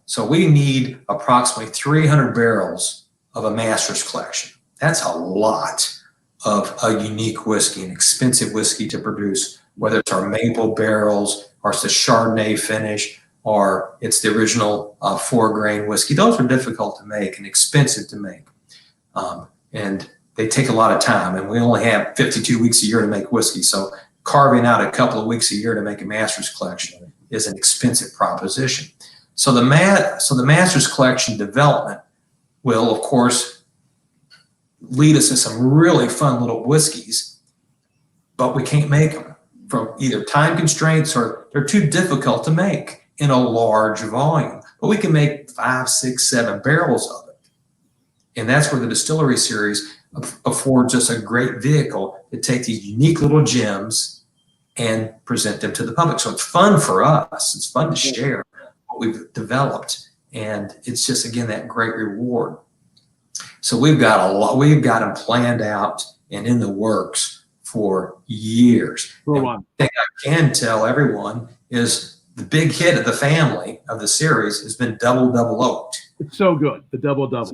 So we need approximately 300 barrels of a Master's Collection. That's a lot of a unique whiskey, an expensive whiskey to produce, whether it's our maple barrels, or it's the Chardonnay finish, or it's the original 4-grain whiskey. Those are difficult to make and expensive to make. And they take a lot of time, and we only have 52 weeks a year to make whiskey. So carving out a couple of weeks a year to make a master's collection is an expensive proposition. So the master's collection development will, of course, lead us to some really fun little whiskeys, but we can't make them from either time constraints or they're too difficult to make in a large volume. But we can make 5, 6, 7 barrels of it. And that's where the distillery series affords us a great vehicle to take these unique little gems and present them to the public. So it's fun for us. It's fun to share what we've developed. And it's just, again, that great reward. So we've got them planned out and in the works for years. One thing I can tell everyone is the big hit of the family of the series has been double oaked. It's so good. The double, yes.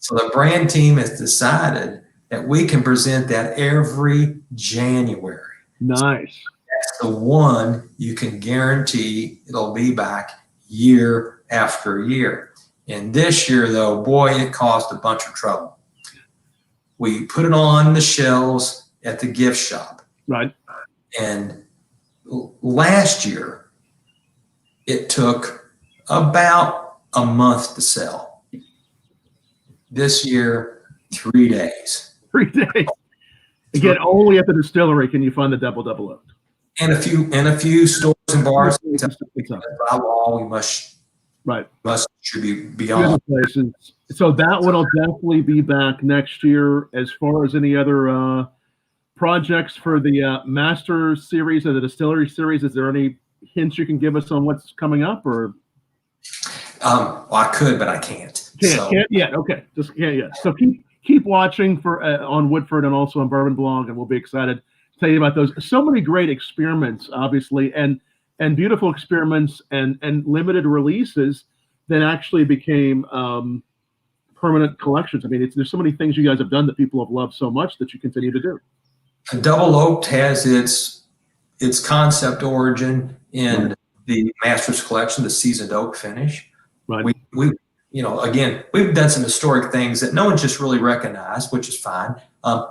So the brand team has decided that we can present that every January. Nice. That's the one you can guarantee it'll be back year after year. And this year, though, boy, it caused a bunch of trouble. We put it on the shelves at the gift shop. Right. And last year, it took about a month to sell. This year, 3 days. 3 days. Again, only at the distillery can you find the double oaked. And a few stores and bars. By law, we must distribute beyond places. So that one will definitely be back next year. As far as any other projects for the Master series or the Distillery series, is there any hints you can give us on what's coming up? Or well, I could, but I can't. Can't yet. Okay, just can't yet. So keep watching for on Woodford and also on Bourbon Blog, and we'll be excited to tell you about those. So many great experiments, obviously, and beautiful experiments and limited releases that actually became permanent collections. I mean, there's so many things you guys have done that people have loved so much that you continue to do. Double oaked has its concept origin in the Master's Collection, the seasoned oak finish. Right. We again, we've done some historic things that no one just really recognized, which is fine.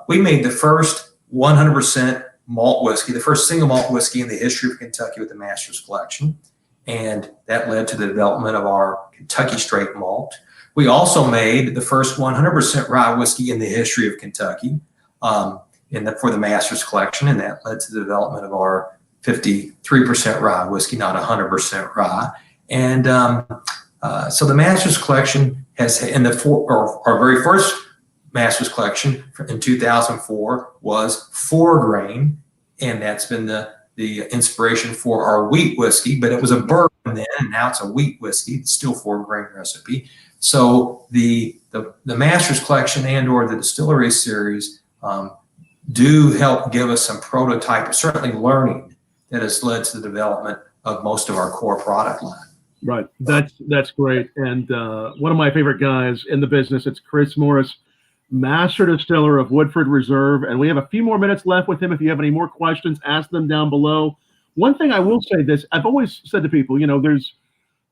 We made the first 100% malt whiskey, the first single malt whiskey in the history of Kentucky with the Master's Collection. And that led to the development of our Kentucky straight malt. We also made the first 100% rye whiskey in the history of Kentucky for the Master's Collection. And that led to the development of our 53% rye whiskey, not 100% rye. And so the Master's Collection has, our very first Master's Collection in 2004 was 4-grain, and that's been the inspiration for our wheat whiskey, but it was a bourbon then, and now it's a wheat whiskey. It's still 4-grain recipe. So the Master's Collection and/or the Distillery series do help give us some prototype, certainly learning that has led to the development of most of our core product line. Right. That's great. And one of my favorite guys in the business, it's Chris Morris, Master Distiller of Woodford Reserve. And we have a few more minutes left with him. If you have any more questions, ask them down below. One thing I will say this, I've always said to people, there's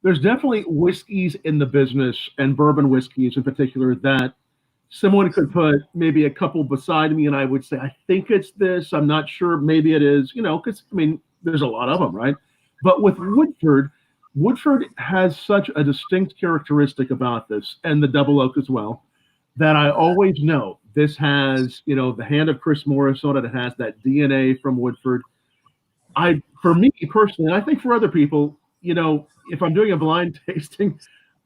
definitely whiskeys in the business, and bourbon whiskeys in particular, that someone could put maybe a couple beside me and I would say, I think it's this, I'm not sure, maybe it is, because there's a lot of them, right? But with Woodford has such a distinct characteristic about this, and the double oak as well, that I always know this has, the hand of Chris Morris on it. It has that DNA from Woodford. For me personally, and I think for other people, if I'm doing a blind tasting,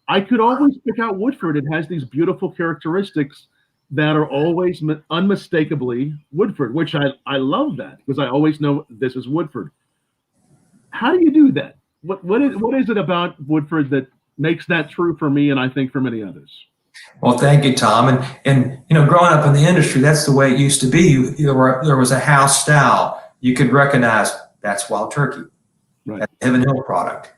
I could always pick out Woodford. It has these beautiful characteristics that are always unmistakably Woodford, which I love that, because I always know this is Woodford. How do you do that? What is it about Woodford that makes that true for me, and I think for many others? Well, thank you, Tom. And growing up in the industry, that's the way it used to be. There was a house style. You could recognize that's Wild Turkey, right, that's Heaven Hill product,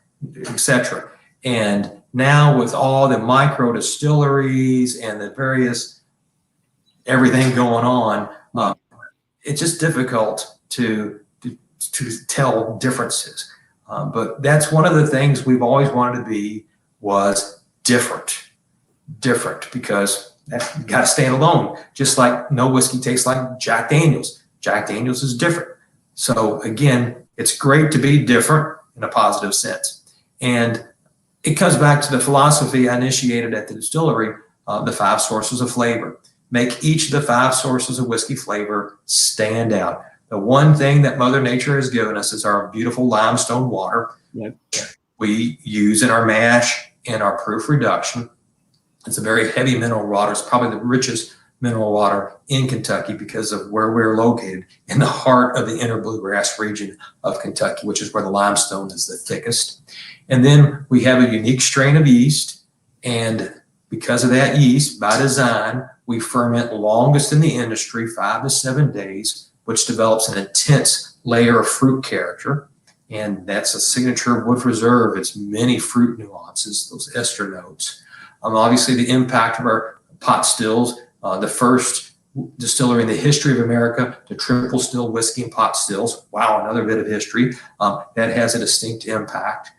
etc. And now with all the micro distilleries and the various everything going on, it's just difficult to tell differences. But that's one of the things we've always wanted to be, was different because you got to stand alone. Just like no whiskey tastes like Jack Daniels. Jack Daniels is different. So again, it's great to be different in a positive sense. And it comes back to the philosophy I initiated at the distillery, the 5 sources of flavor. Make each of the 5 sources of whiskey flavor stand out. The one thing that Mother Nature has given us is our beautiful limestone water. Right. We use in our mash and our proof reduction. It's a very heavy mineral water. It's probably the richest mineral water in Kentucky because of where we're located, in the heart of the inner bluegrass region of Kentucky, which is where the limestone is the thickest. And then we have a unique strain of yeast, and because of that yeast, by design, we ferment longest in the industry, 5 to 7 days, which develops an intense layer of fruit character. And that's a signature of Woodford Reserve. It's many fruit nuances, those ester notes. Obviously, the impact of our pot stills, the first distillery in the history of America to triple still whiskey and pot stills. Wow, another bit of history. That has a distinct impact.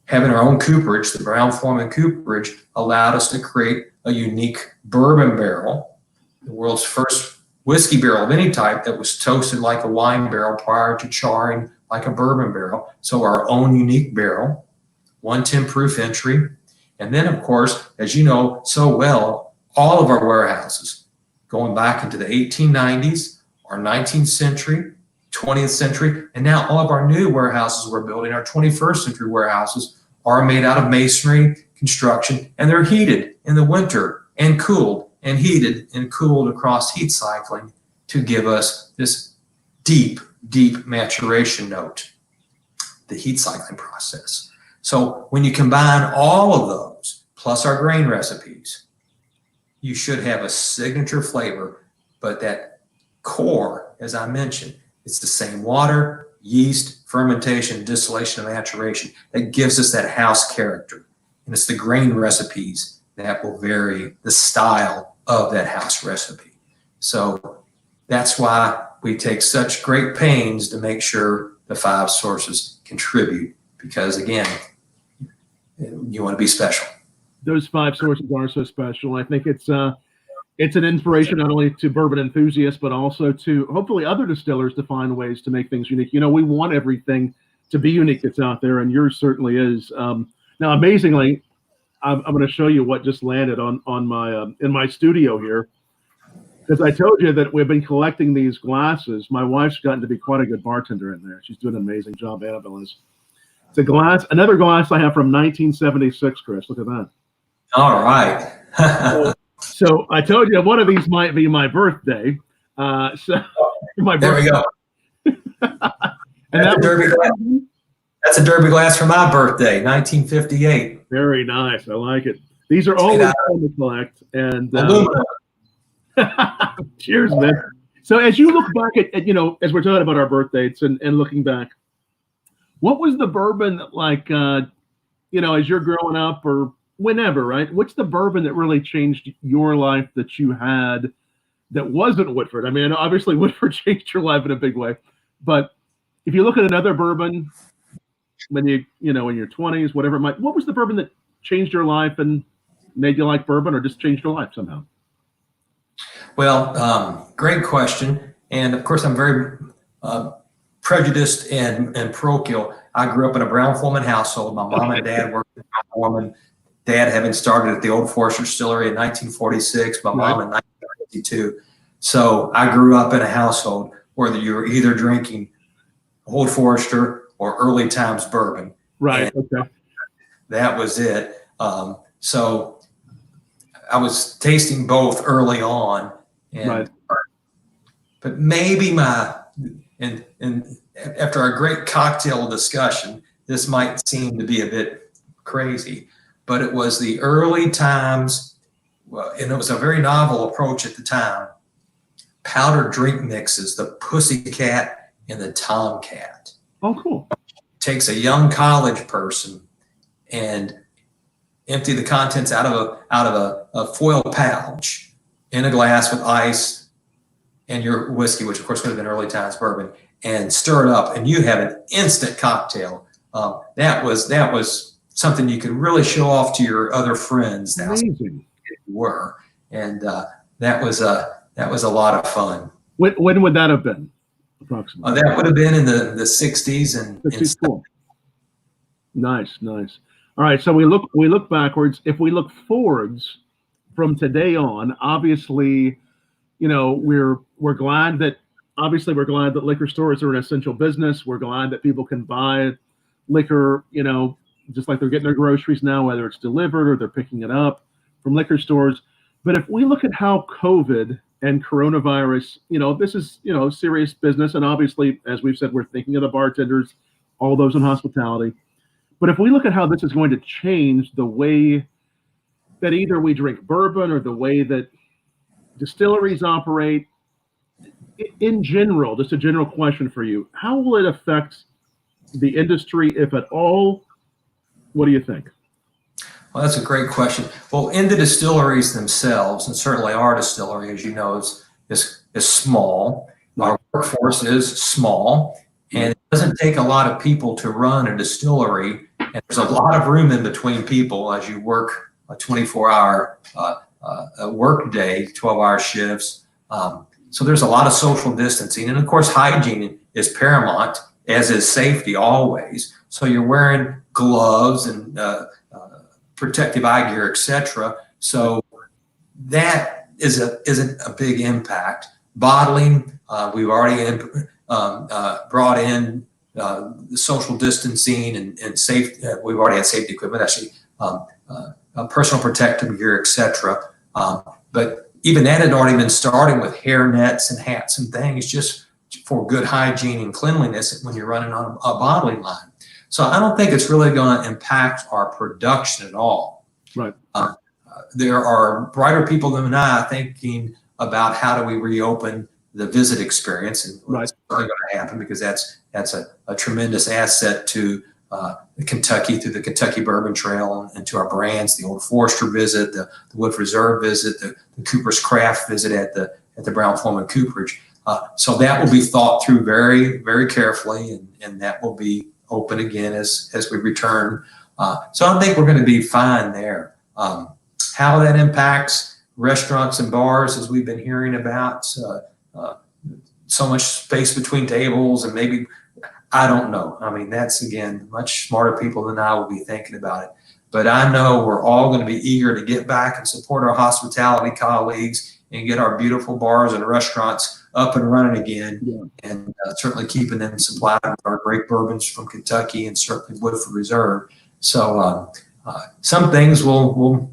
Having our own cooperage, the Brown-Forman cooperage, allowed us to create a unique bourbon barrel, the world's first whiskey barrel of any type that was toasted like a wine barrel prior to charring like a bourbon barrel. So our own unique barrel, 110 proof entry. And then, of course, as you know so well, all of our warehouses, going back into the 1890s, our 19th century, 20th century, and now all of our new warehouses we're building, our 21st century warehouses, are made out of masonry construction, and they're heated in the winter and cooled and heated and cooled across heat cycling to give us this deep, deep maturation note, the heat cycling process. So when you combine all of those, plus our grain recipes, you should have a signature flavor, but that core, as I mentioned, it's the same water, yeast, fermentation, distillation, and maturation that gives us that house character. And it's the grain recipes that will vary the style of that house recipe. So that's why we take such great pains to make sure the 5 sources contribute, because again, you want to be special. Those 5 sources are so special. I think it's an inspiration not only to bourbon enthusiasts, but also to hopefully other distillers to find ways to make things unique. You know, we want everything to be unique that's out there, and yours certainly is. Now, amazingly, I'm going to show you what just landed on my in my studio here, because I told you that we've been collecting these glasses. My wife's gotten to be quite a good bartender in there. She's doing an amazing job. Annabelle is. It's a glass, another glass I have from 1976, Chris. Look at that. All right. So I told you one of these might be my birthday. So my there birthday. we go. And That's a derby glass. That's a derby glass for my birthday, 1958. Very nice. I like it. These are always fun to collect. And cheers, man. So as you look back at, you know, as we're talking about our birthdays and looking back, what was the bourbon like, you know, as you're growing up or whenever, right? What's the bourbon that really changed your life that you had that wasn't Woodford? I mean, obviously Woodford changed your life in a big way, but if you look at another bourbon when you know, in your 20s, whatever it might, what was the bourbon that changed your life and made you like bourbon, or just changed your life somehow? Well, great question. And of course, I'm very prejudiced and parochial. I grew up in a Brown-Forman household. My mom and dad worked at Brown-Forman. Dad having started at the Old Forester Distillery in 1946, my mom in 1952. So I grew up in a household where you were either drinking Old Forester or early times bourbon. Right. And okay. That was it. So I was tasting both early on, and but maybe and after a great cocktail discussion, this might seem to be a bit crazy, but it was the early times, and it was a very novel approach at the time. Powdered drink mixes, the Pussycat and the Tomcat. Oh, cool. Takes a young college person and empty the contents out of a foil pouch in a glass with ice and your whiskey, which of course would have been early times bourbon, and stir it up, and you have an instant cocktail that was something you could really show off to your other friends. Amazing. Were, and that was a lot of fun. When would that have been, approximately? That would have been in the 60s and 60s. Cool. Nice. All right, so we look backwards. If we look forwards from today on, obviously, we're glad that liquor stores are an essential business. We're glad that people can buy liquor, just like they're getting their groceries now, whether it's delivered or they're picking it up from liquor stores. But if we look at how COVID and coronavirus, this is, serious business. And obviously, as we've said, we're thinking of the bartenders, all those in hospitality. But if we look at how this is going to change the way that either we drink bourbon or the way that distilleries operate, in general, just a general question for you, how will it affect the industry, if at all? What do you think? Well, that's a great question. Well, in the distilleries themselves, and certainly our distillery, as you know, is small. Our workforce is small, and it doesn't take a lot of people to run a distillery. And there's a lot of room in between people as you work a 24-hour work day, 12-hour shifts. So there's a lot of social distancing, and of course, hygiene is paramount, as is safety always. So you're wearing gloves and protective eye gear, etc. So that isn't a big impact. Bottling, we've already brought in the social distancing and safe. We've already had safety equipment, actually, personal protective gear, etc. But even that had already been starting with hair nets and hats and things, just for good hygiene and cleanliness when you're running on a bottling line. So I don't think it's really going to impact our production at all. Right. There are brighter people than I thinking about how do we reopen the visit experience, and right. It's probably going to happen because that's a tremendous asset to Kentucky, through the Kentucky Bourbon Trail, and to our brands, the Old Forester visit, the Woodford Reserve visit, the Cooper's Craft visit at the Brown-Forman Cooperage. So that will be thought through very, very carefully, and that will be open again as we return. So I think we're going to be fine there. How that impacts restaurants and bars, as we've been hearing about, so much space between tables, and maybe, I don't know. I mean, that's, again, much smarter people than I will be thinking about it. But I know we're all going to be eager to get back and support our hospitality colleagues and get our beautiful bars and restaurants up and running again. Yeah. And certainly keeping them supplied with our great bourbons from Kentucky, and certainly Woodford Reserve. So some things will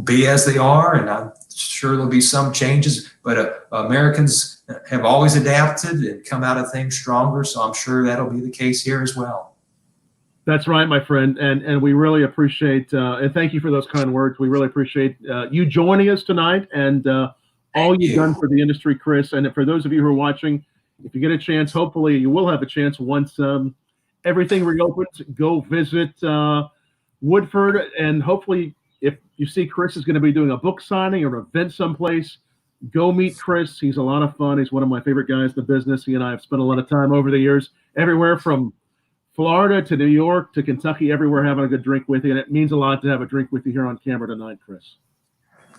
be as they are, and I'm sure there'll be some changes, but Americans have always adapted and come out of things stronger. So I'm sure that'll be the case here as well. That's right, my friend. And we really appreciate, and thank you for those kind words. We really appreciate you joining us tonight, and all you've done for the industry, Chris. And for those of you who are watching, if you get a chance, hopefully you will have a chance once everything reopens, go visit Woodford, and hopefully, if you see Chris is going to be doing a book signing or an event someplace, go meet Chris. He's a lot of fun. He's one of my favorite guys in the business. He and I have spent a lot of time over the years, everywhere from Florida to New York to Kentucky, everywhere, having a good drink with you. And it means a lot to have a drink with you here on camera tonight, Chris.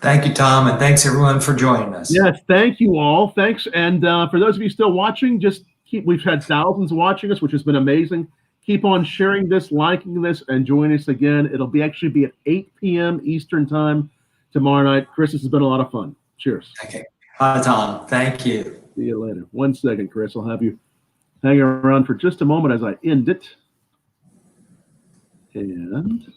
Thank you, Tom, and thanks everyone for joining us. Yes, thank you all. Thanks. And for those of you still watching, we've had thousands watching us, which has been amazing. Keep on sharing this, liking this, and join us again. It'll actually be at 8 p.m. Eastern time tomorrow night. Chris, this has been a lot of fun. Cheers. Okay. Bye, Tom. Thank you. See you later. 1 second, Chris. I'll have you hang around for just a moment as I end it. And